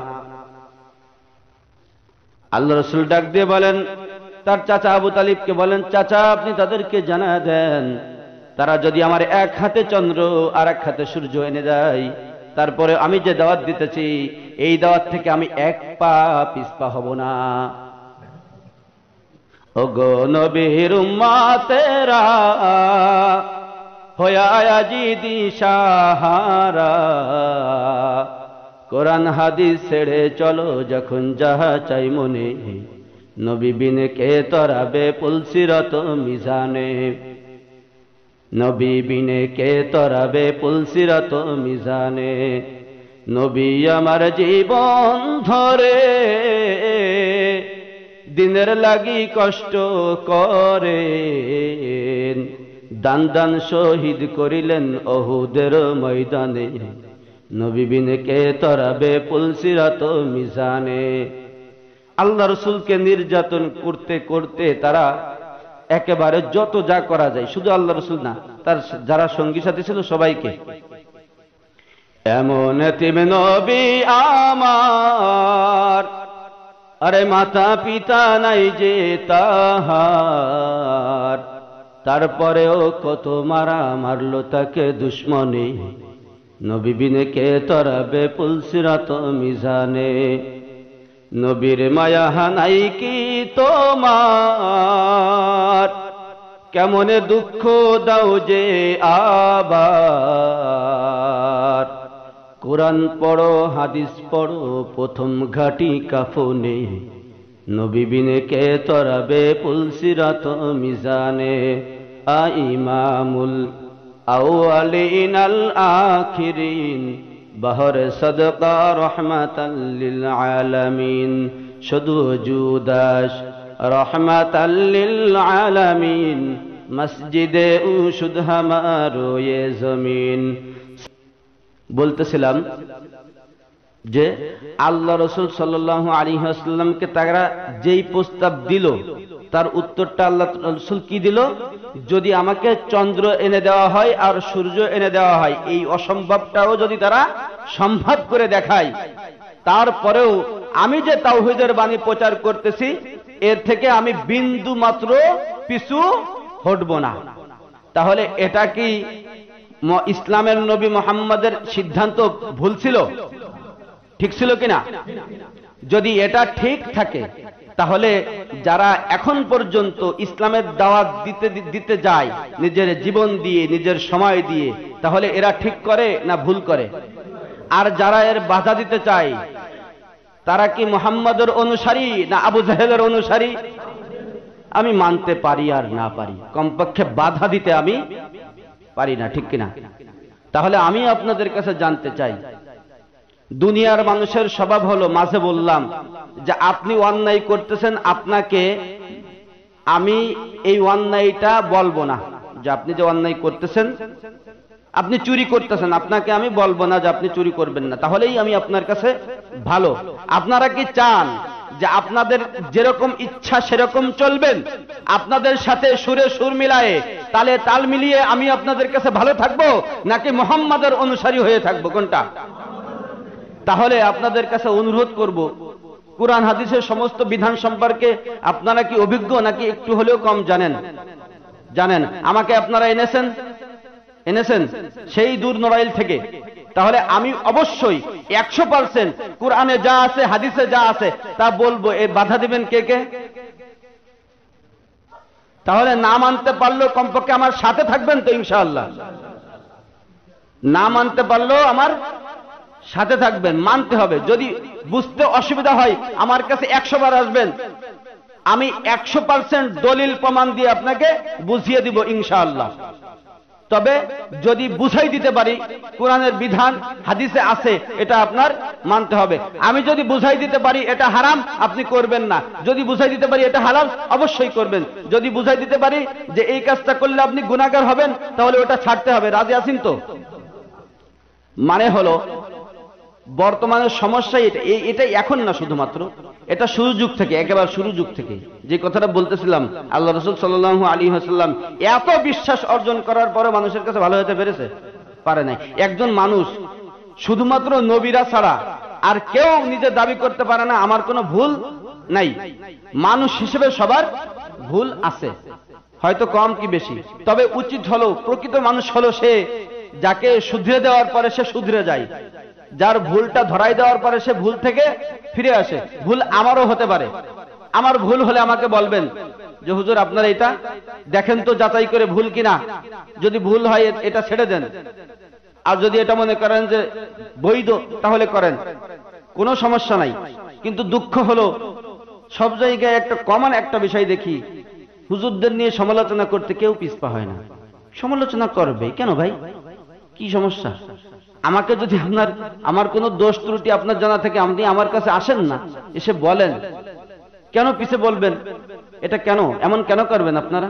আল্লাহ রাসূল ডাক দিয়ে বলেন, তার চাচা আবু তালিবকে বলেন, চাচা আপনি তাদেরকে জানা দেন, তারা যদি আমার এক হাতে চন্দ্র আর এক হাতে সূর্য এনে দেয়, তারপরে আমি যে দাওয়াত দিতেছি, এই দাওয়াত থেকে আমি এক পা পিছপা হব না। ওগো নবীর উম্মতেরা হোয়া আজি দিশাহারা, কোরআন হাদিস ছেড়ে চলো যখন যাহা চাই মনে, নবী বিনে কে তরাবে পুলসিরত মিজানে, নবী বিনে কে তরাবে পুলসিরত মিজানে। নবী আমার জীবন ধরে দিনের লাগি কষ্ট করে, দান দান শহীদ করিলেন উহুদের ময়দানে, নবী বিনে কে তরাবে পুলসিরত মিজানে। আল্লাহ রাসূলকে নির্যাতন করতে করতে তারা একেবারে যত যা করা যায়, শুধু আল্লাহ রাসূল না, তার যারা সঙ্গী সাথী ছিল সবাইকে, এমন এতিম নবী আমার, আরে মাতা পিতা নাই যে তাহার, তারপরেও কত মারা মারলো তাকে দুশ্মনে, নবী বিনে কে তরাবে পুলসিরাত মিজানে। নবীর মায়া নাই কি তোমার, কেমনে দুঃখ দাও যে আবার। কোরআন পড়ো হাদিস পড়ো প্রথম ঘাটি কাফনে, নবী বিনে কে তরাবে পুলসিরাত মিজানে। ইমামুল আউয়ালিন আল আখিরিন, বহর সদকা রহমাতাল লিল আলামিন। শুধু জুদাস রহমাতাল লিল আলামিন, মসজিদে উশুদ হামারো ये জমিন। বলতেছিলাম যে আল্লাহ রসুল সাল্লাল্লাহু আলাইহি ওয়াসাল্লামকে তারা যেই প্রস্তাব দিল তার উত্তরটা আল্লাহ রসুল কি দিল, যদি আমাকে চন্দ্র এনে দেওয়া হয় আর সূর্য এনে দেওয়া হয়, এই অসম্ভবটাও যদি তারা সম্ভব করে দেখায়, তারপরেও আমি যে তাওহীদের বাণী প্রচার করতেছি এর থেকে আমি বিন্দু মাত্র পিছু হটব না। তাহলে এটা কি ইসলামের নবী মুহাম্মদের সিদ্ধান্ত ভুল ছিল, ঠিক ছিল কিনা? যদি এটা ঠিক থাকে তাহলে যারা এখন পর্যন্ত ইসলামের দাওয়াত দিতে যায় নিজের জীবন দিয়ে নিজের সময় দিয়ে, তাহলে এরা ঠিক করে না ভুল করে? আর যারা এর বাধা দিতে চায় তারা কি মুহাম্মদের অনুসারী না আবু জাহেলের অনুসারী? আমি মানতে পারি আর না পারি, কমপক্ষে বাধা দিতে আমি পারি না, ঠিক কিনা? তাহলে আমি আপনাদের কাছে জানতে চাই, দুনিয়ার মানুষের স্বভাব হলো, মাঝে বললাম যে আপনি অন্যায় করতেছেন, আপনাকে আমি এই অন্যায়টা বলবো না যে আপনি যে অন্যায় করতেছেন, আপনি চুরি করতেছেন, আপনাকে আমি বলবো না যে আপনি চুরি করবেন না, তাহলেই আমি আপনার কাছে ভালো। আপনারা কি চান যে আপনাদের যেরকম ইচ্ছা সেরকম চলবেন, আপনাদের সাথে সুরে সুর মিলায়ে তালে তাল মিলিয়ে আমি আপনাদের কাছে ভালো থাকবো, নাকি মুহাম্মাদের অনুসারী হয়ে থাকবো? কোনটা? তাহলে আপনাদের কাছে অনুরোধ করব, কুরআন হাদিসের সমস্ত বিধান সম্পর্কে আপনারা কি অভিজ্ঞ নাকি একটু হলেও কম জানেন? জানেন। আমাকে আপনারা এনেছেন সেই দূর নড়াইল থেকে, তাহলে আমি অবশ্যই 100% কুরআনে যা আছে হাদিসে যা আছে তা বলবো। এর বাধা দিবেন কে কে? তাহলে না মানতে পারলেও কমপক্ষে আমার সাথে থাকবেন তো ইনশাআল্লাহ? না মানতে পারলেও আমার সাথে থাকবেন, মানতে হবে। যদি বুঝতে অসুবিধা হয় আমার কাছে 100 বার আসবেন, আমি 100% দলিল প্রমাণ দিয়ে আপনাকে বুঝিয়ে দিব ইনশাআল্লাহ। তবে যদি বুঝাই দিতে পারি কোরআনের বিধান হাদিসে আছে, এটা আপনার মানতে হবে। আমি যদি বুঝাই দিতে পারি এটা হারাম, আপনি করবেন না। যদি বুঝাই দিতে পারি এটা হালাল, অবশ্যই করবেন। যদি বুঝাই দিতে পারি যে এই কাজটা করলে আপনি গুনাহগার হবেন, তাহলে ওটা ছাড়তে হবে। রাজি আছেন তো? মানে হলো বর্তমানের সমস্যা এটাই এখন না, শুধুমাত্র এটা শুরু যুগ থেকে, একেবারে শুরু যুগ থেকে যে কথাটা বলতেছিলাম, আল্লাহ রাসূল সাল্লাল্লাহু আলাইহি ওয়াসাল্লাম এত বিশ্বাস অর্জন করার পরে মানুষের কাছে ভালো হতে পেরেছে? পারে নাই। একজন মানুষ শুধুমাত্র নবীরা ছাড়া আর কেউ নিজে দাবি করতে পারে না আমার কোনো ভুল নাই। মানুষ হিসেবে সবার ভুল আছে, হয়তো কম কি বেশি। তবে উচিত হলো, প্রকৃত মানুষ হলো সে যাকে শুধরে দেওয়ার পরে সে শুধরে যায়, যার ভুলটা ধরাই দেওয়ার পরে সে ভুল থেকে ফিরে আসে। ভুল আমারও হতে পারে, আমার ভুল হলে আমাকে বলবেন যে হুজুর আপনারা এটা দেখেন তো যাচাই করে ভুল কিনা, যদি ভুল হয় এটা ছেড়ে দেন, আর যদি এটা মনে করেন যে বৈধ তাহলে করেন, কোনো সমস্যা নাই। কিন্তু দুঃখ হলো সব জায়গায় একটা কমন একটা বিষয় দেখি, হুজুরদের নিয়ে সমালোচনা করতে কেউ পিছপা হয় না। সমালোচনা করবে কেন ভাই? কি সমস্যা? আমাকে যদি আমার কোনো দোষ ত্রুটি আপনার জানা থেকে আপনি আমার কাছে আসেন না, এসে বলেন, কেন পিছে বলবেন? এটা কেন এমন কেন করবেন আপনারা?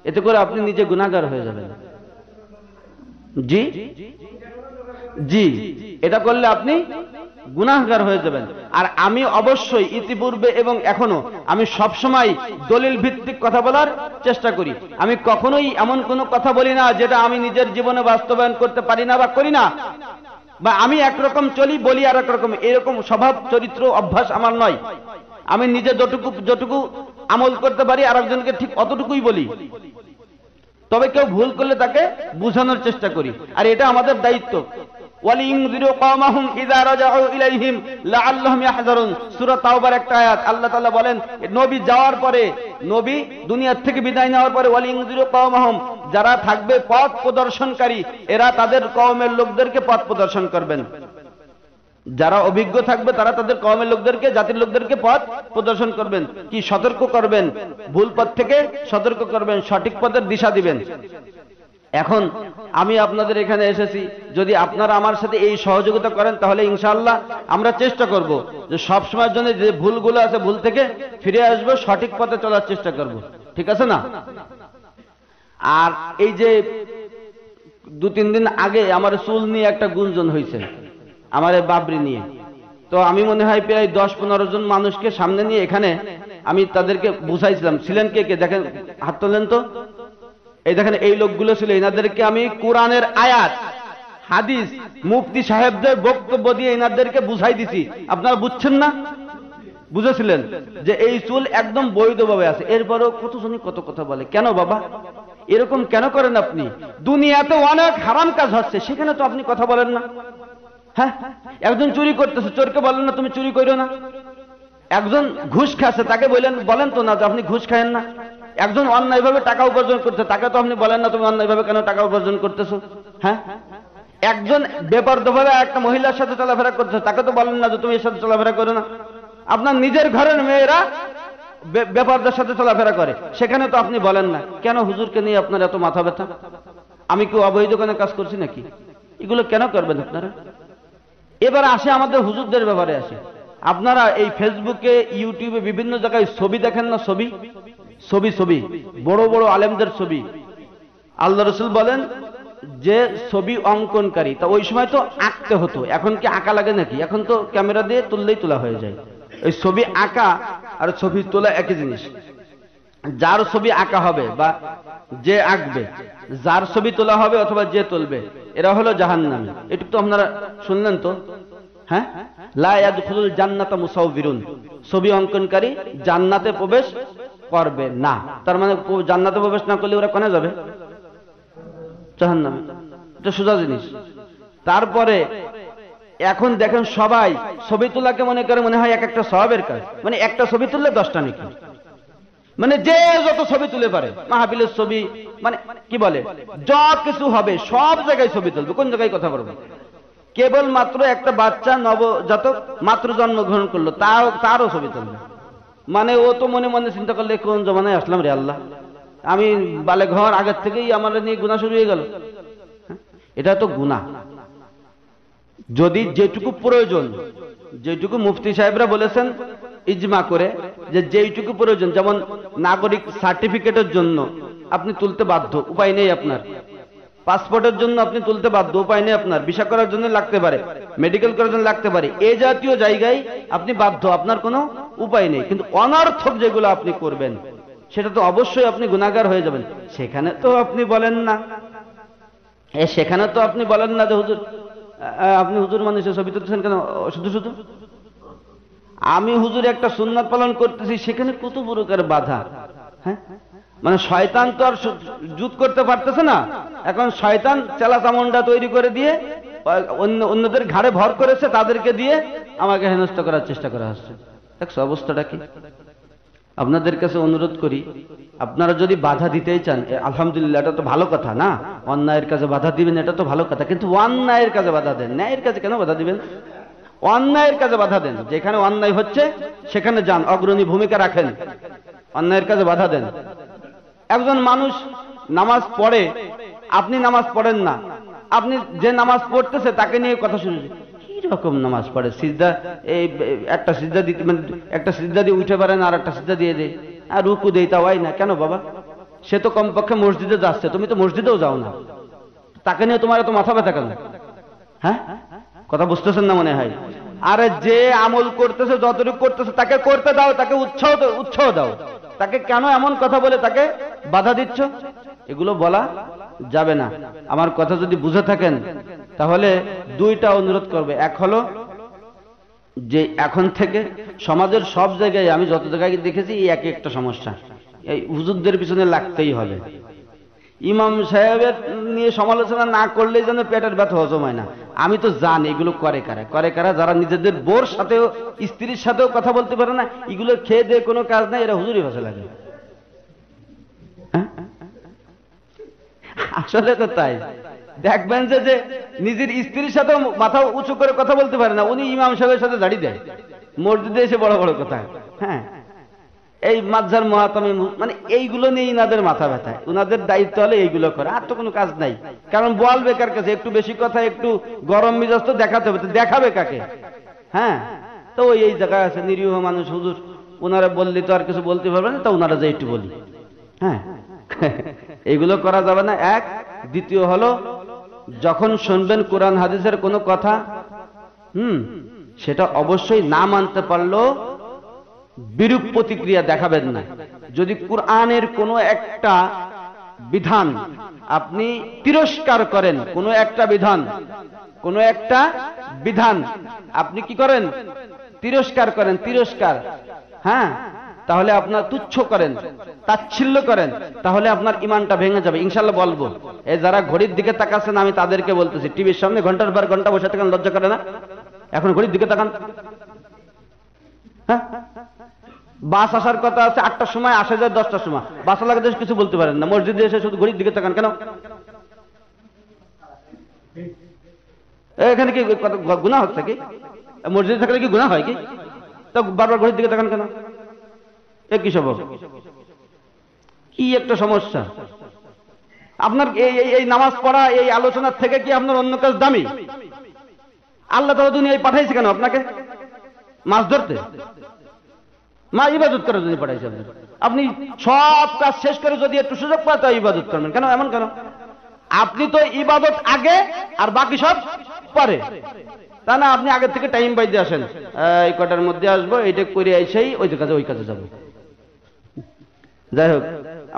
এতে করে আপনি নিজে গুনাহগার হয়ে যাবেন। জি জি, এটা করলে আপনি গুনাহগার হয়ে যাবেন। আর আমি অবশ্যই ইতিপূর্বে এবং এখনো আমি সবসময় দলিল ভিত্তিক কথা বলার চেষ্টা করি। আমি কখনোই এমন কোনো কথা বলি না যেটা আমি নিজের জীবনে বাস্তবায়ন করতে পারি না বা করি না, বা আমি একরকম চলি বলি আর একরকম, এরকম স্বভাব চরিত্র অভ্যাস আমার নয়। আমি নিজে যতটুকু আমল করতে পারি আর একজনকে ঠিক অতটুকুই বলি। তবে কেউ ভুল করলে তাকে বোঝানোর চেষ্টা করি, আর এটা আমাদের দায়িত্ব। ওয়ালিইনযিরু কওমাহুম ইযা রাজাউ ইলাইহিম লাআল্লাহুম ইয়াহযারুন, সূরা তাওবার একটা আয়াত। আল্লাহ তাআলা বলেন নবী যাওয়ার পরে, নবী দুনিয়ার থেকে বিদায় নেওয়ার পরে ওয়ালিইনযিরু কওমাহুম, যারা থাকবে পথ প্রদর্শনকারী, এরা তাদের কওমের লোকদেরকে পথ প্রদর্শন করবেন। যারা অভিজ্ঞ থাকবে তারা তাদের কওমের লোকদেরকে, জাতির লোকদেরকে পথ প্রদর্শন করবেন, কি সতর্ক করবেন, ভুল পথ থেকে সতর্ক করবেন, সঠিক পথের দিশা দিবেন। এখন আমি আপনাদের এখানে এসেছি, যদি আপনারা আমার সাথে এই সহযোগিতা করেন তাহলে ইনশাআল্লাহ আমরা চেষ্টা করব যে সবসময়ের জন্য যে ভুলগুলো আছে ভুল থেকে ফিরে আসবো, সঠিক পথে চলার চেষ্টা করব, ঠিক আছে না? আর এই যে 2-3 দিন আগে আমার চুল নিয়ে একটা গুঞ্জন হয়েছে, আমার বাবরি নিয়ে, তো আমি মনে হয় প্রায় 10-15 জন মানুষকে সামনে নিয়ে এখানে আমি তাদেরকে বুঝাইছিলাম। ছিলেন কে কে? দেখেন, হাত তোলেন তো। এই দেখেন, এই লোকগুলো ছিল। এনাদেরকে আমি কোরআনের আয়াত, হাদিস, মুফতি সাহেবদের বক্তব্য দিয়ে এনাদেরকে বুঝাই দিছি। আপনারা বুঝছেন না? বুঝেছিলেন যে এই চুল একদম বৈধভাবে আছে, এরপরও কতজনই কত কথা বলে। কেন বাবা এরকম কেন করেন আপনি? দুনিয়াতে অনেক হারাম কাজ হচ্ছে, সেখানে তো আপনি কথা বলেন না। হ্যাঁ, একজন চুরি করতেছে, চোরকে বলেন না তুমি চুরি করো না। একজন ঘুষ খাচ্ছে, তাকে বলেন তো না যে আপনি ঘুষ খায়েন না। একজন অন্যায়ভাবে টাকা উপার্জন করছে, তাকে তো আপনি বলেন না তুমি অন্যায়ভাবে কেন টাকা উপার্জন করতেছো। হ্যাঁ, একজন বেপরোয়াভাবে একটা মহিলার সাথে চলাফেরা করছে, তাকে তো বলেন না যে তুমি এর সাথে চলাফেরা করো না। আপনার নিজের ঘরের মেয়েরা বেপরদের সাথে চলাফেরা করে, সেখানে তো আপনি বলেন না। কেন হুজুরকে নিয়ে আপনার এত মাথা ব্যথা? আমি কি অবৈধ কোনো কাজ করছি নাকি? এগুলো কেন করবেন আপনারা? এবার আসে আমাদের হুজুরদের ব্যাপারে আসে। আপনারা এই ফেসবুকে, ইউটিউবে বিভিন্ন জায়গায় ছবি দেখেন না? ছবি বড় বড় আলেমদের ছবি। আল্লাহ রাসূল বলেন যে ছবি অঙ্কনকারী, তা ওই সময় তো আঁকতে হতো, এখন কি আঁকা লাগে নাকি? এখন তো ক্যামেরা দিয়ে তুললেই তোলা হয়ে যায়। এই ছবি আঁকা আর ছবি তোলা একই জিনিস। যার ছবি আঁকা হবে বা যে আঁকবে, যার ছবি তোলা হবে অথবা যে তুলবে, এরা হলো জাহান্নামী। এটুকু তো আপনারা শুনলেন তো? হ্যাঁ, লা ইয়াদখুলুল জান্নাতা মুসাউবিরুন, ছবি অঙ্কনকারী জান্নাতে প্রবেশ করবে না। তার মানে জান্নাতে প্রবেশ না করলে ওরা কোনে যাবে? জাহান্নামে। এটা সোজা জিনিস। তারপরে এখন দেখেন সবাই ছবি তোলাকে মনে হয় এক একটা সওয়াবের কাজ, মানে একটা ছবি তুললে 10টা নাকি, মানে যে যত ছবি তুলে পারে, মাহফিলের ছবি, মানে কি বলে, যা কিছু হবে সব জায়গায় ছবি তুলবে। কোন জায়গায় কথা বলবো? কেবল মাত্র একটা বাচ্চা নবজাতক মাত্র জন্মগ্রহণ করলো, তারও ছবি তুলবে। মানে ও তো মনে মনে চিন্তা করলে কোন জমানায় আসলাম রে আল্লাহ, আমি বালে ঘর আগের থেকেই আমার নিয়ে গুনাহ শুরু হয়ে গেল। এটা তো গুনাহ। যদি যেটুকু প্রয়োজন, যেটুকু মুফতি সাহেবরা বলেছেন ইজমা করে যে যেইটুকু প্রয়োজন, যেমন নাগরিক সার্টিফিকেটের জন্য আপনি তুলতে বাধ্য, উপায় নেই আপনার। পাসপোর্টের জন্য আপনি তুলতে বাধ্য, উপায় নেই আপনার। ভিসা করার জন্য লাগতে পারে, মেডিকেল করার জন্য লাগতে পারে, এই জাতীয় জায়গায় আপনি বাধ্য, আপনার কোনো উপায় নেই। কিন্তু অনর্থক যেগুলো আপনি করবেন সেটা তো অবশ্যই আপনি গুনাহগার হয়ে যাবেন। সেখানে তো আপনি বলেন না, সেখানে তো আপনি বলেন না যে হুজুর, আপনি হুজুর মানুষের ছবি তুলতেছেন কেন শুধু শুধু? আমি হুজুর একটা সুন্নাত পালন করতেছি, সেখানে কত প্রকার বাধা। হ্যাঁ, মানে শয়তান তো আর যুদ্ধ করতে পারতেছে না, এখন শয়তান চেলা চামুন্ডা তৈরি করে দিয়ে অন্যদের ঘাড়ে ভর করেছে, তাদেরকে দিয়ে আমাকে হেনস্থা করার চেষ্টা করা হচ্ছে। দেখছো অবস্থাটা কি? আপনাদের কাছে অনুরোধ করি, আপনারা যদি বাধা দিতেই চান, আলহামদুলিল্লাহ, এটা তো ভালো কথা না, অন্যায়ের কাজে বাধা দিবেন, এটা তো ভালো কথা, কিন্তু অন্যায়ের কাজে বাধা দেন, ন্যায়ের কাজে কেন বাধা দিবেন? অন্যায়ের কাজে বাধা দেন, যেখানে অন্যায় হচ্ছে সেখানে যান, অগ্রণী ভূমিকা রাখেন, অন্যায়ের কাজে বাধা দেন। একজন মানুষ নামাজ পড়ে, আপনি নামাজ পড়েন না, আপনি যে নামাজ পড়তেছে তাকে নিয়ে কথা শুনছেন, কি রকম নামাজ পড়ে, সিজদা এই একটা সিজদা দিতে, মানে একটা সিজদা দিয়ে উঠে পারে না, আর একটা সিজদা দিয়ে দেয়, আর রুকু দেয়, তা হয় না কেন বাবা? সে তো কমপক্ষে মসজিদে যাচ্ছে, তুমি তো মসজিদেও যাও না, তাকে নিয়ে তোমার এত মাথা ব্যথা কেন? হ্যাঁ, কথা বুঝতেছেন না মনে হয়। আরে যে আমল করতেছে, যতটুকু করতেছে তাকে করতে দাও, তাকে উৎসাহ দাও, তাকে কেন এমন কথা বলে তাকে বাধা দিচ্ছ? এগুলো বলা যাবে না। আমার কথা যদি বুঝে থাকেন তাহলে দুইটা অনুরোধ করবে। এক হলো যে এখন থেকে সমাজের সব জায়গায়, আমি যত জায়গায় দেখেছি এই একই একটা সমস্যা, এই হুজুরদের পিছনে লাগতেই হবে। ইমাম সাহেবের নিয়ে সমালোচনা না করলেই যেন পেটের ব্যথা হজম হয় না। আমি তো জানি এগুলো করে কারা, যারা নিজেদের বোর সাথেও স্ত্রীর সাথেও কথা বলতে পারে না, এগুলো খেয়ে দিয়ে কোনো কাজ নাই, এরা হুজুরি ভাষা লাগে। আসলে তো তাই। দেখবেন যে নিজের স্ত্রীর সাথে মাথা উঁচু করে কথা বলতে পারে না, উনি ইমাম সাহেবের সাথে দাঁড়িয়ে দেয় মসজিদে এসে বড় বড় কথা। হ্যাঁ, এই মাঝার মহাতামি মানে এইগুলো নিয়ে ইনাদের মাথা ব্যথায়, উনাদের দায়িত্ব হলে এইগুলো করে, আর তো কোনো কাজ নাই। কারণ বল বেকার কাছে একটু বেশি কথা, একটু গরম মিজাজ তো দেখাতে হবে, তো দেখাবে কাকে? হ্যাঁ, তো ওই এই জায়গায় আছে নিরীহ মানুষ, হুজুর ওনারা বললি তো আর কিছু বলতে পারবে না, তা ওনারা যে একটু বলি। হ্যাঁ, এইগুলো করা যাবে না। এক। দ্বিতীয় হলো, যখন শুনবেন কোরআন হাদিসের কোনো কথা, সেটা অবশ্যই না মানতে পারলেও বিরূপ প্রতিক্রিয়া দেখাবেন না। যদি কোরআনের কোনো একটা বিধান আপনি তিরস্কার করেন, কোনো একটা বিধান আপনি কি করেন? তিরস্কার করেন, হ্যাঁ, তাহলে আপনার তুচ্ছ করেন, তাচ্ছিল্য করেন, তাহলে আপনার ইমানটা ভেঙে যাবে ইনশাআল্লাহ। বলবো, এই যারা ঘড়ির দিকে তাকাচ্ছেন আমি তাদেরকে বলতেছি, টিভির সামনে ঘন্টার পর ঘন্টা বসে থাকেন, লজ্জা করে না? এখন ঘড়ির দিকে তাকান। হ্যাঁ, বাস আসার কথা আছে 8টার সময়, আসে যায় 10টার সময়, বাস লাগে কিছু বলতে পারেন না, মসজিদে এসে শুধু ঘড়ির দিকে তাকান কেন? এখানে কি গুনাহ হচ্ছে কি? মসজিদে থাকলে কি গুনাহ হয় কি? তো বারবার ঘড়ির দিকে তাকান কেন? কি সব কি একটা সমস্যা? আপনার এই নামাজ পড়া, এই আলোচনার থেকে কি আপনার অন্য কাজ দামি? আল্লাহ তাআলা দুনিয়ায় পাঠাইছে কেন? আপনাকে মাছ ধরতে, মা ইবাদত করার জন্য পাঠাইছে। আপনি সব কাজ শেষ করে যদি একটু সুযোগ পায় তো ইবাদত করবেন কেন? এমন কেন? আপনি তো ইবাদত আগে আর বাকি সব পরে, তা না? আপনি আগের থেকে টাইম পাই দিয়ে আসেন, এই কটার মধ্যে আসবো, এইটা করে এসেই ওই কাজে যাবো। যাই হোক,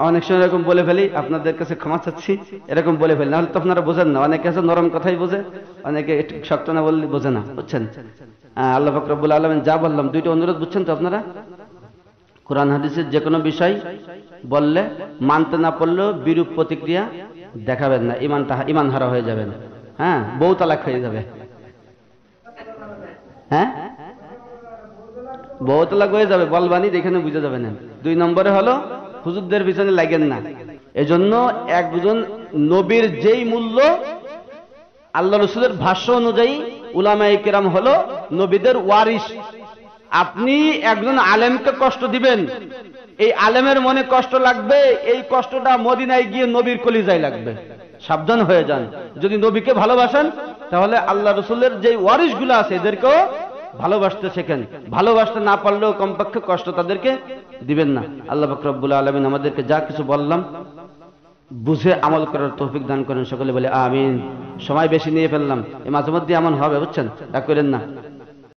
অনেক সময় এরকম বলে ফেলি, আপনাদের কাছে ক্ষমা চাচ্ছি, এরকম বলে ফেলি, নাহলে তো আপনারা বোঝেন না। অনেকে আছে নরম কথাই বোঝে, অনেকে একটু শক্ত না বললে বোঝে না, বুঝছেন? আল্লাহ পাক রব্বুল আলামিন যা বললাম, দুইটা অনুরোধ, বুঝছেন তো আপনারা? কোরআন হাদিসের যে কোনো বিষয় বললে মানতে না পারলেও বিরূপ প্রতিক্রিয়া দেখাবেন না, ইমান হারা হয়ে যাবেন। হ্যাঁ, বউ তালাক হয়ে যাবে। হ্যাঁ, বউ তালাক হয়ে যাবে, বলবানি এখানে বুঝে যাবে না। 2 নম্বরে হলো, হুজুরদের পিছনে লাগেন না। এজন্য একজন নবীর যেই মূল্য, আল্লাহ রাসূলের ভাষ্য অনুযায়ী উলামায়ে কেরাম হলো নবীদের ওয়ারিস। আপনি একজন আলেমকে কষ্ট দিবেন, এই আলেমের মনে কষ্ট লাগবে, এই কষ্টটা মদিনায় গিয়ে নবীর কলিজায় লাগবে। সাবধান হয়ে যান। যদি নবীকে ভালোবাসেন তাহলে আল্লাহ রাসূলের যে ওয়ারিস গুলো আছে এদেরকেও ভালোবাসতে শেখেন। ভালোবাসতে না পারলেও কমপক্ষে কষ্ট তাদেরকে দিবেন না। আল্লাহ পাক রব্বুল আলামিন আমাদেরকে যা কিছু বললাম বুঝে আমল করার তৌফিক দান করেন। সকলে বলে আমিন। সময় বেশি নিয়ে ফেললাম, এই মাঝে মধ্যে এমন হবে, বুঝছেন? তা করেন না।